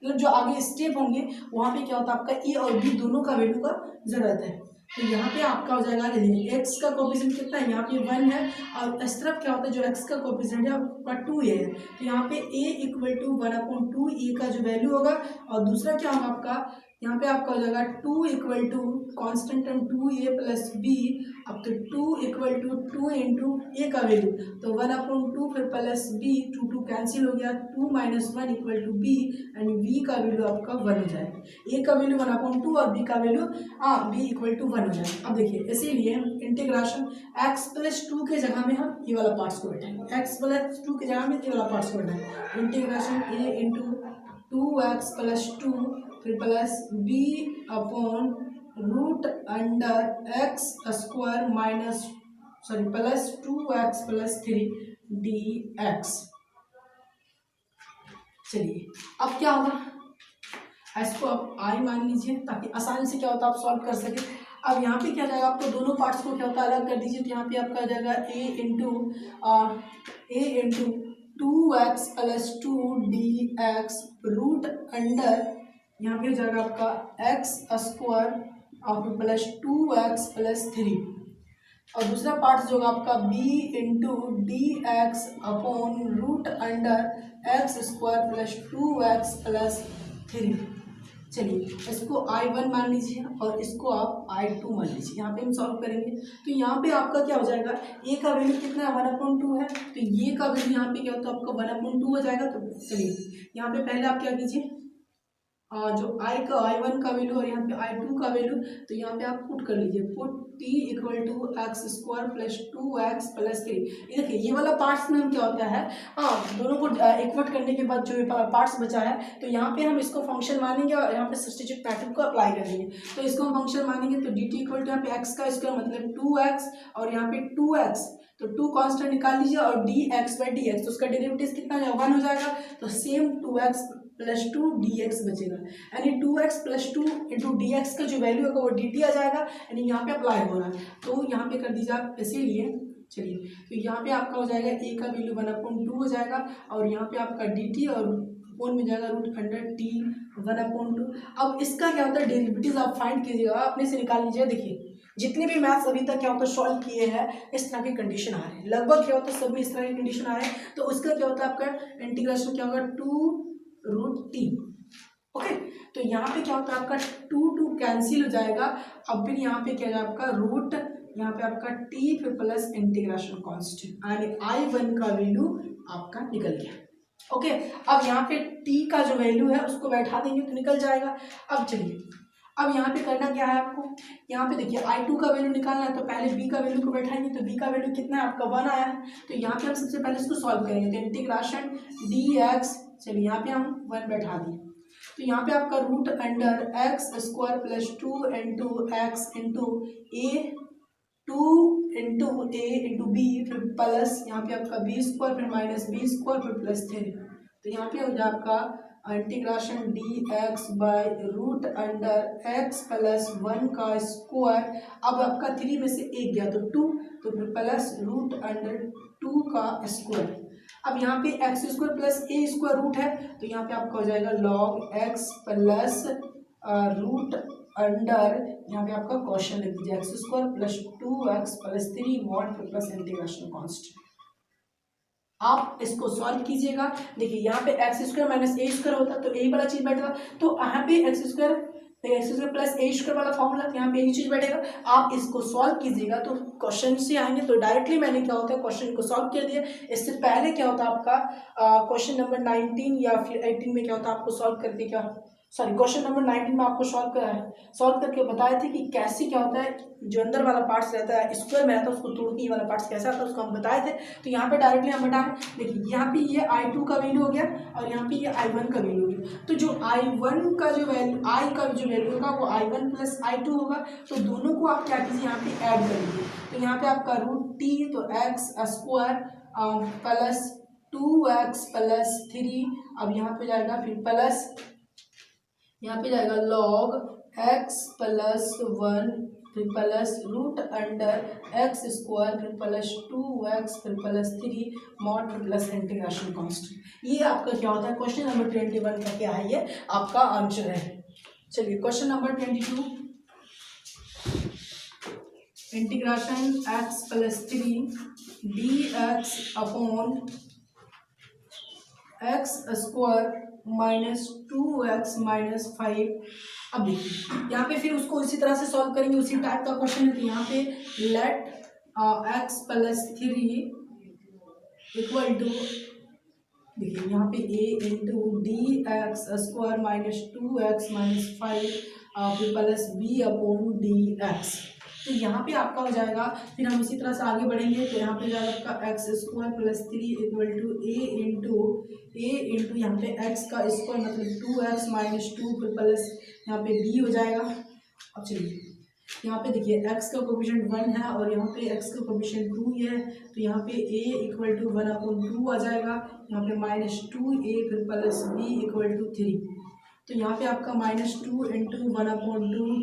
मतलब जो आगे स्टेप होंगे वहाँ पे क्या होता है आपका ए और बी दोनों का वैल्यू का जरूरत है। तो यहाँ पे आपका हो जाएगा एक्स का कोफिशिएंट कितना है, यहाँ पे 1 है और इस तरफ क्या होता है जो एक्स का कोफिशिएंट है आपका 2 है। तो यहाँ पे ए इक्वल टू 1/2 ए का जो वैल्यू होगा और दूसरा क्या होगा आपका, यहाँ पे आपका हो जाएगा 2 equal to constant term 2a plus B. अब तो 2 इक्वल टू 2 इंटू ए का वैल्यू तो 1/2 फिर प्लस बी, 2 कैंसिल हो गया, 2 minus 1 equal to B and B का वैल्यू आपका 1 हो जाएगा। ए का वैल्यू 1/2 और बी का वैल्यू बी इक्वल टू 1 हो जाएगा। अब देखिए इसीलिए इंटीग्रेशन एक्स प्लस 2 के जगह में हम ये वाला पार्ट्स को बैठाएंगे, एक्स प्लस 2 के जगह में ये वाला पार्ट्स को बैठाएंगे। Integration A into 2x plus 2 फिर plus B upon root under x square minus plus 2x plus 3 D X. चलिए अब क्या होगा, इसको आप आई मान लीजिए ताकि आसानी से क्या होता है आप सॉल्व कर सके। अब यहाँ पे क्या जाएगा, आपको दोनों पार्ट्स को क्या होता है अलग कर दीजिए, तो यहाँ पे आपका आ जाएगा A into 2x plus 2dx root under, यहाँ पे हो जाएगा आपका एक्स स्क्वायर और प्लस 2x प्लस 3, और दूसरा पार्ट जो होगा आपका b into D X upon root under x square plus 2x plus 3। चलिए इसको I1 मान लीजिए और इसको आप I2 मान लीजिए। यहाँ पे हम सॉल्व करेंगे तो यहाँ पे आपका क्या हो जाएगा, a का वैल्यू कितना है 1/2 है, तो ये का वैल्यू यहाँ पे क्या होता है आपका 1/2 हो जाएगा। तो चलिए यहाँ पे पहले आप क्या कीजिए, जो I1 का वैल्यू और यहाँ पे I2 का वैल्यू, तो यहाँ पे आप पुट कर लीजिए, put t equal to x square plus 2x plus 3। ये देखिए ये वाला पार्ट्स में हम क्या होता है, दोनों को इक्वट करने के बाद जो पार्ट्स बचा है, तो यहाँ पे हम इसको फंक्शन मानेंगे और यहाँ पे सब्स्टिट्यूट पैटर्न को अप्लाई करेंगे। तो इसको हम फंक्शन मानेंगे तो dt इक्वल टू यहाँ पे x का स्क्वायर मतलब 2x और यहाँ पे 2x, तो 2 कांस्टेंट निकाल लीजिए और dx/dx तो उसका डेरिवेटिव कितना हो जाएगा 1 हो जाएगा, तो सेम 2x प्लस 2 dx बचेगा, यानी 2x plus 2 into D x का जो वैल्यू होगा वो dt आ जाएगा, यानी यहाँ पे अप्लाई हो रहा है। तो यहाँ पे कर दीजिए आप इसीलिए। चलिए तो यहाँ पे आपका हो जाएगा a का वैल्यू 1/2 हो जाएगा और यहाँ पे आपका dt और फोन में जाएगा रूट अंडर t 1/2। अब इसका क्या होता है डेरिवेटिव आप फाइंड कीजिएगा, अपने से निकाल लीजिए। देखिए जितने भी मैथ्स अभी तक क्या होता है सॉल्व किए हैं इस तरह की कंडीशन आ रहे हैं, लगभग क्या होता है सभी इस तरह की कंडीशन आ रहे हैं। तो उसका क्या होता है आपका इंटीग्रेशन क्या होगा 2√t। ओके तो यहाँ पे क्या होता है आपका 2 कैंसिल हो जाएगा, अब फिर यहाँ पे क्या है आपका रूट, यहाँ पे आपका t फिर प्लस इंटीग्रेशन कांस्टेंट, यानी I1 का वैल्यू आपका निकल गया। ओके अब यहाँ पे t का जो वैल्यू है उसको बैठा देंगे तो निकल जाएगा। अब चलिए अब यहाँ पे करना क्या है आपको, यहाँ पे देखिए I2 का वैल्यू निकालना है, तो पहले b का वैल्यू को बैठाएंगे, तो b का वैल्यू कितना है आपका 1 आया है, तो यहाँ पे हम सबसे पहले इसको सॉल्व करेंगे, तो इंटीग्रेशन dx, चलिए यहाँ पे हम 1 बैठा दिए, तो यहाँ पे आपका root under x square plus 2 into X into A 2 into A into B फिर प्लस यहाँ पे आपका बी स्क्वायर फिर माइनस बी स्क्वायर फिर प्लस 3, तो यहाँ पे हो जाए आपका integration D X by root under X plus 1 का स्क्वायर, अब आपका 3 में से 1 गया तो 2, तो फिर प्लस रूट अंडर 2 का स्क्वायर। अब यहाँ पे x square plus a square root है, तो यहाँ पे आपका हो जाएगा log x plus root under, यहाँ पे आपका क्वेश्चन लिख दीजिए x square plus 2x plus 3 mod plus integration constant. आप इसको सॉल्व कीजिएगा, देखिए यहाँ पे एक्स स्क्वायर माइनस ए स्क्वायर होता तो ए वाला चीज बैठेगा, तो यहाँ पे x square plus a square वाला फॉर्मूला, यहाँ पे यही चीज बैठेगा। आप इसको सॉल्व कीजिएगा तो क्वेश्चन से आएंगे, तो डायरेक्टली मैंने क्या होता है क्वेश्चन को सॉल्व कर दिया। इससे पहले क्या होता है आपका क्वेश्चन नंबर 19 या फिर 18 में क्या होता है आपको सॉल्व करके क्या, सॉरी क्वेश्चन नंबर 19 में आपको सॉल्व करके बताए थे कि कैसे क्या होता है जो अंदर वाला पार्ट्स रहता है स्क्वायर में रहता है उसको तोड़ के ये वाला पार्ट्स कैसा आता है उसको हम बताए थे। तो यहाँ पे डायरेक्टली हम बताएं, देखिए यहाँ पे ये I2 का वैल्यू हो गया और यहाँ पे ये I1 का वैल्यू हो गया, तो जो I1 का जो वैल्यू I का जो वैल्यू होगा वो I1 प्लस I2 होगा, तो दोनों को आप क्या कीजिए यहाँ पे ऐड कर लीजिए, तो यहाँ पे आपका रूट t तो x square plus 2x plus 3, अब यहाँ पे जाएगा फिर प्लस यहाँ पे जाएगा लॉग x प्लस 1 फिर plus root under x square फिर प्लस 2x फिर प्लस 3 मॉड फिर प्लस इंटीग्रेशन कांस्टेंट। ये आपका क्या होता है क्वेश्चन नंबर 21 का क्या है, ये आपका आंसर है। चलिए question number 22, integration x plus 3 dx upon x square minus 2x minus 5। अब देखिए यहाँ पे फिर उसको इसी तरह से सॉल्व करेंगे, उसी टाइप का क्वेश्चन है, तो यहाँ पे let x plus 3 equal to, देखिए यहाँ पे a into D x square minus 2x minus 5 फिर plus b upon D x. तो यहाँ पे आपका हो जाएगा, फिर हम इसी तरह से आगे बढ़ेंगे, तो यहाँ पे जाएगा आपका x square plus 3 equal to A into यहाँ पे एक्स का स्क्वायर मतलब 2x माइनस 2 फिर प्लस यहाँ पे b हो जाएगा। अब चलिए यहाँ पे देखिए x का कोफिशिएंट 1 है और यहाँ पे x का कोफिशिएंट 2 है, तो यहाँ पे a इक्वल टू 1/2 आ जाएगा, यहाँ पे माइनस 2a फिर प्लस b इक्वल टू 3। तो यहाँ पे आपका -2 इंटू 1/2,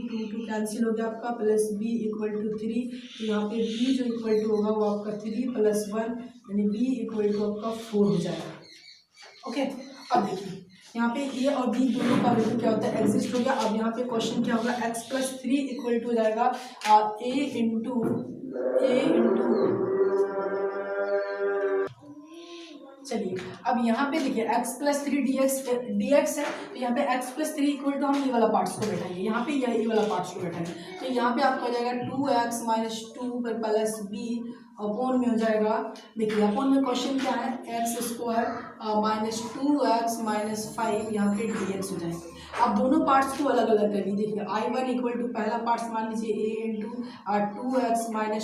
2 कैंसिल हो गया आपका, प्लस b इक्वल टू 3। तो यहाँ पे b जो इक्वल टू होगा वो आपका 3 + 1 यानी b इक्वल टू आपका 4 हो जाएगा। ओके, अब देखिए यहाँ पे a और b दोनों का वैल्यू क्या होता है, एग्जिस्ट हो गया। अब यहाँ पे क्वेश्चन क्या होगा, x + 3 इक्वल टू हो जाएगा a इंटू चलिए अब यहाँ पे देखिए x + 3 dx है, तो यहाँ पे x + 3 इक्वल टू हम ये वाला पार्ट्स को बैठाएंगे, यहाँ पे ये वाला पार्ट्स को बैठाएंगे। तो यहाँ पे आपका हो जाएगा 2x - 2 फिर प्लस b अपॉन में हो जाएगा, देखिए अपॉन में क्वेश्चन क्या है, x² -2x - 5 यहाँ पे dx हो जाएगा। अब दोनों पार्ट्स को अलग अलग करिए, देखिए I1 इक्वल टू पहला पार्ट्स मान लीजिए a इंटू 2x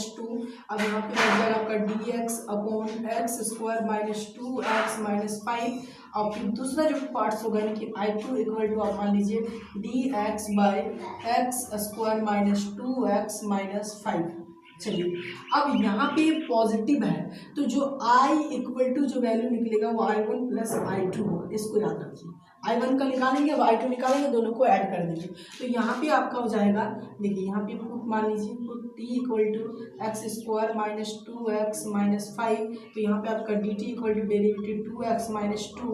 - 2, अब यहाँ पे हो जाएगा आपका dx अपॉन x² -2x - 5। और फिर दूसरा जो पार्ट्स होगा यानी कि I2 इक्वल टू आप मान लीजिए dx बाई x² -2x - 5। चलिए अब यहाँ पे पॉजिटिव है तो जो I इक्वल टू जो वैल्यू निकलेगा वो I1 + I2 होगा, इसको याद रखिए। I1 का निकालेंगे, अब I2 निकालेंगे, दोनों को ऐड कर देंगे। तो यहाँ पे आपका हो जाएगा, देखिए यहाँ पे पुट मान लीजिए put t equal to x² -2x - 5, तो यहाँ पे आपका dt equal to derivative 2x - 2,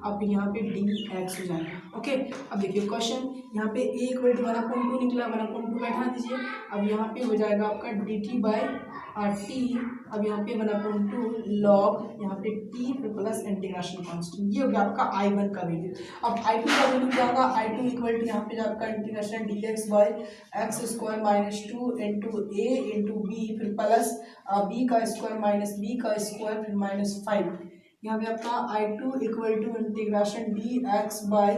अब यहाँ पे dx हो जाएगा। ओके, अब देखिए क्वेश्चन यहाँ पे a इक्वल टू 1/2 निकला, 1/2 बैठा दीजिए। अब यहाँ पे हो जाएगा आपका dt बाई t, अब यहाँ पे 1/2 लॉग यहाँ पे t प्लस इंटीग्रेशन कांस्टेंट, ये हो गया आपका I1 का वैल्यू। अब I2 का वैल्यू क्या होगा, I2 इक्वल टू यहाँ पे जो आपका integration dx by x² -2 into a into b फिर प्लस b का स्क्वायर माइनस b का स्क्वायर फिर -5। यहाँ पे आपका I2 equal to integration dx by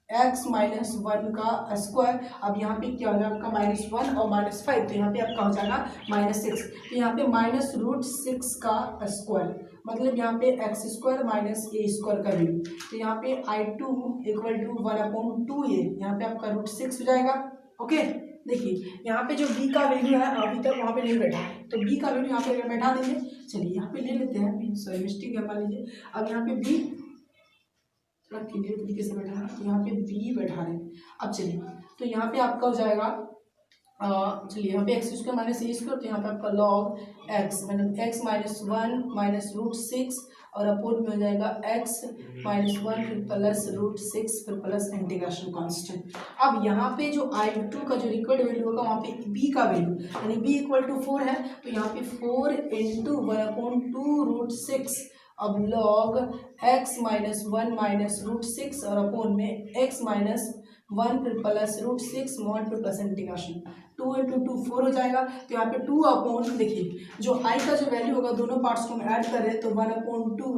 x - 1 का स्क्वायर, अब यहाँ पे क्या हो जाएगा आपका -1 और -5, तो यहाँ पे आपका हो जाएगा -6। तो यहाँ पे -√6 का स्क्वायर, मतलब यहाँ पे x² -a² का वैल्यू, तो यहाँ पे I2 इक्वल टू 1/2a, यहाँ पे आपका √6 हो जाएगा। ओके, देखिए यहाँ पे जो b का वैल्यू है अभी तक वहाँ पे नहीं बैठा है, तो b का वैल्यू यहाँ पे बैठा देंगे। चलिए यहाँ पे ले लेते हैं, सॉरी मिस्टेक है, मान लीजिए अब यहाँ पे b क्लियर तरीके से बैठा है, तो यहाँ पे b बैठा है। अब चलिए तो यहाँ पे आपका हो जाएगा, चलिए यहाँ पे x² -a², तो यहाँ पे आपका log x मतलब x - 1 -√6 और अपोन में हो जाएगा x - 1 फिर प्लस √6 फिर प्लस इंटीग्रेशन कांस्टेंट। अब यहाँ पे जो I2 का जो रिक्वायर्ड वैल्यू होगा वहाँ पे b का वैल्यू यानी b इक्वल टू 4 है, तो यहाँ पे 4 इंटू 1/2√6 अब log x - 1 -√6 और अपोन में x - 1 फिर प्लस √6 मॉड फिर प्लस इंटीग्रेशन 2 इंटू 2 4 हो जाएगा। तो यहाँ पे 2 अपॉन, देखिए जो i का जो वैल्यू होगा दोनों पार्ट्स को हम ऐड कर रहे हैं, तो 1/2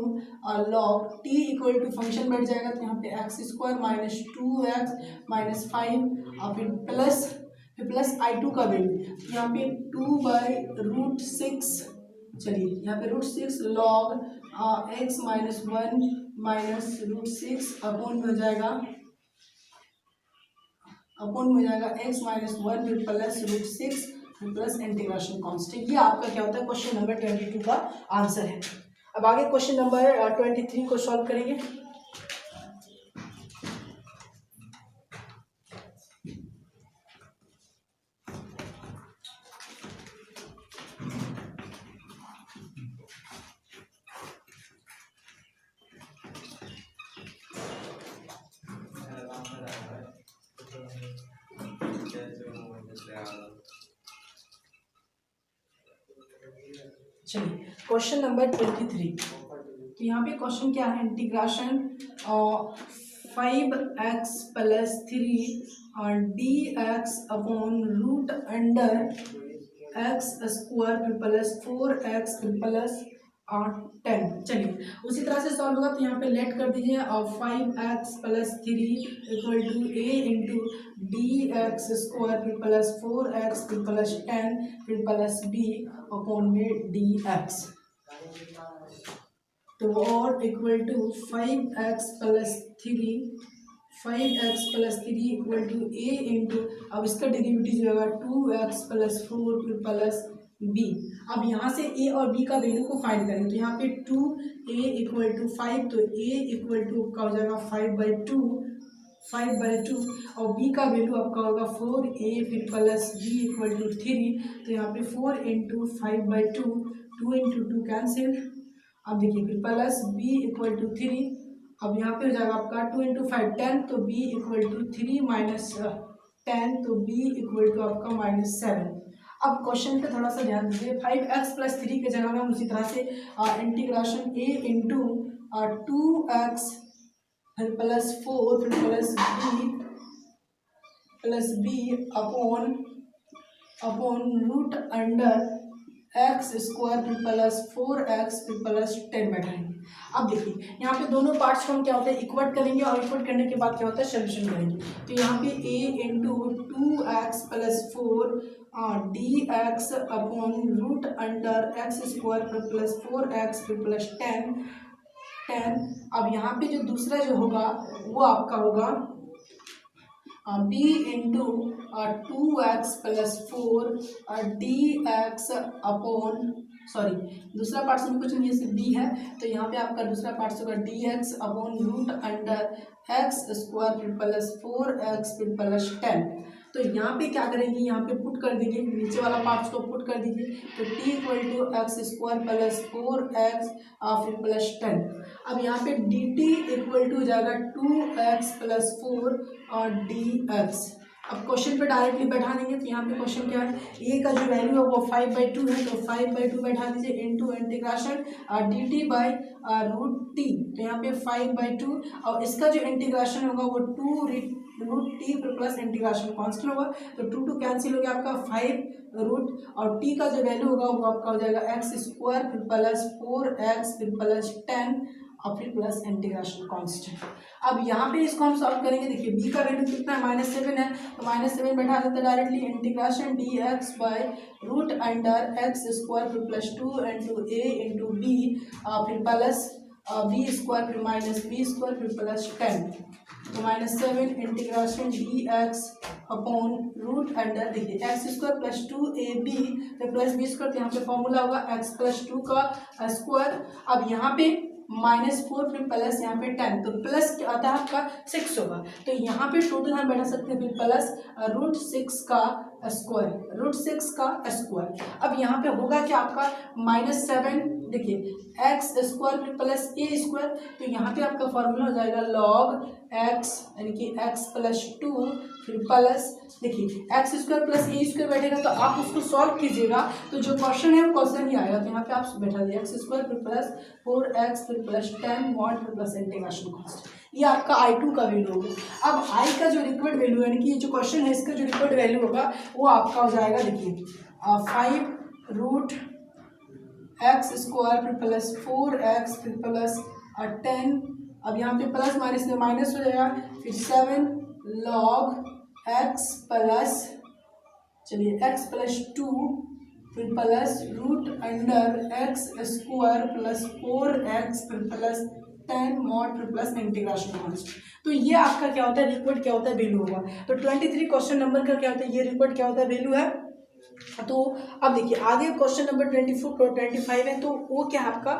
log t equal to function बैठ जाएगा, तो यहाँ पे x² -2x - 5 और फिर प्लस I2 का वैल्यू यहाँ पे 2/√6, चलिए यहाँ पे √6 log x - 1 -√6 अपोन में हो जाएगा x - 1 फिर प्लस √6 फिर प्लस इंटीग्रेशन कांस्टेंट। ये आपका क्या होता है क्वेश्चन नंबर 22 का आंसर है। अब आगे क्वेश्चन नंबर 23 को सॉल्व करेंगे। चलिए क्वेश्चन नंबर 23, तो यहाँ पे क्वेश्चन क्या है, integration 5x + 3 dx upon root under x² फिर प्लस 4x फिर प्लस 10। चलिए उसी तरह से सॉल्व होगा, तो यहाँ पे लेट कर दीजिए और 5x + 3 equal to a into dx² फिर प्लस 4x फिर प्लस 10 फिर प्लस b अपॉन में dx, तो और equal to 5x + 3 equal to a into, अब इसका डेरिवेटिव जो होगा 2x + 4 फिर प्लस b। अब यहाँ से a और b का वैल्यू को फाइंड करेंगे, तो यहाँ पे 2a इक्वल टू 5, तो a इक्वल टू का हो जाएगा 5/2 5/2 और b का वैल्यू आपका होगा 4a फिर प्लस b इक्वल टू 3। तो यहाँ पे 4 इंटू 5/2, 2 इंटू 2 कैंसिल। अब देखिए फिर प्लस b इक्वल टू 3। अब यहाँ पे हो जाएगा आपका 2 इंटू 5 10, तो b इक्वल टू 3 माइनस 10, तो b इक्वल टू आपका -7। अब क्वेश्चन पे थोड़ा सा ध्यान दीजिए। 5x+3 के जगह में हम उसी तरह से इंटीग्रेशन a इंटू 2x फिर प्लस 4 फिर plus B upon root under x square फिर प्लस 4x फिर प्लस 10 बैठाएंगे। अब देखिए यहाँ पे दोनों पार्ट्स को हम क्या होता है इक्वट करेंगे और इक्वट करने के बाद क्या होता है सोल्यूशन करेंगे। तो यहाँ पे a into 2x plus 4 dx upon root under x square फिर प्लस 4x फिर प्लस 10। अब यहाँ पे जो दूसरा जो होगा वो आपका होगा b into 2x plus 4 dx upon दूसरा पार्ट में कुछ नहीं है सिर्फ b है। तो यहाँ पे आपका दूसरा पार्ट होगा dx upon root under x square फिर प्लस 4x फिर प्लस 10। तो यहाँ पे क्या करेंगे, यहाँ पे पुट कर दीजिए, नीचे वाला पार्ट्स को पुट कर दीजिए। तो t equal to x square plus 4x फिर प्लस 10। अब यहाँ पे dt इक्वल टू हो जाएगा 2x प्लस 4 और dx। अब क्वेश्चन पे डायरेक्टली बैठा देंगे। तो यहाँ पे क्वेश्चन क्या है, a का जो वैल्यू है वो 5/2 है, तो 5/2 बैठा दीजिए into integration dt by root t। तो यहाँ पे 5/2 और इसका जो इंटीग्रेशन होगा वो 2 root t plus integration constant होगा। तो 2 कैंसिल हो गया आपका 5 रूट और t का जो वैल्यू होगा वो आपका हो जाएगा एक्स स्क्वायर फिर प्लस 4x फिर प्लस 10 और फिर प्लस इंटीग्रेशन कांस्टेंट। अब यहाँ पे इसको हम सॉल्व करेंगे। देखिए b का वैल्यू कितना है -7 है, तो -7 बैठा देते हैं directly integration dx by root under x square फिर plus 2 into a into b फिर प्लस b स्क्वायर फिर माइनस b स्क्वायर फिर प्लस 10। तो -7 integration dx upon root under देखिए एक्स स्क्वायर प्लस 2ab फिर प्लस b स्क्वायर। तो यहाँ पे फॉर्मूला होगा x प्लस 2 का स्क्वायर। अब यहाँ पे -4 फिर प्लस यहाँ पे 10, तो प्लस आता है आपका 6 होगा। तो यहाँ पे टोटल हम बैठा सकते हैं फिर प्लस रूट 6 का स्क्वायर। अब यहाँ पे होगा क्या आपका -7 देखिए एक्स स्क्वायर फिर प्लस ए स्क्वायर। तो यहाँ पे आपका फॉर्मूला हो जाएगा लॉग एक्स यानी कि एक्स प्लस 2 फिर प्लस देखिए x square plus a square बैठेगा। तो आप उसको सॉल्व कीजिएगा तो जो क्वेश्चन है वो क्वेश्चन ही आएगा। तो यहाँ पे आप बैठा दिए एक्स स्क्वायर फिर प्लस 4x फिर प्लस 10 मॉड फिर प्लस इंटीग्रेशन कॉस्ट। ये आपका I2 का वैल्यू होगा। अब I का जो रिक्वायर्ड वैल्यू यानी कि ये जो क्वेश्चन है इसका जो रिक्वायर्ड वैल्यू होगा वो आपका हो जाएगा देखिए 5 रूट एक्स स्क्वायर फिर प्लस 4x फिर प्लस 10। अब यहाँ पे प्लस माइनस में माइनस हो जाएगा फिर 7 log x plus x plus 2 फिर plus root under x square plus 4x फिर प्लस 10 मॉड फिर प्लस इंटीग्रेशन कॉन्स्टेंट। तो ये आपका क्या होता है रिक्वायर्ड क्या होता है वैल्यू होगा। तो 23 क्वेश्चन नंबर का क्या होता है ये रिक्वायर्ड क्या होता है वैल्यू है। तो अब देखिए आगे क्वेश्चन नंबर 24 25 है। तो वो क्या है आपका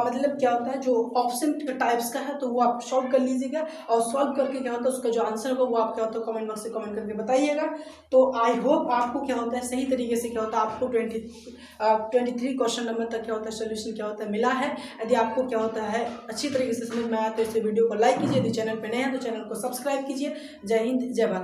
मतलब क्या होता है जो ऑप्शन टाइप्स का है तो वो आप सॉल्व कर लीजिएगा और सॉल्व करके क्या होता है उसका जो आंसर होगा वो आप क्या होता है कमेंट बॉक्स से कमेंट करके बताइएगा। तो आई होप आपको क्या होता है सही तरीके से क्या होता है आपको 23 क्वेश्चन नंबर तक क्या होता है सोल्यूशन क्या होता है मिला है। यदि आपको क्या होता है अच्छी तरीके से समझ में आया तो इस वीडियो को लाइक कीजिए, यदि चैनल पर नए हैं तो चैनल को सब्सक्राइब कीजिए। जय हिंद जय भारत।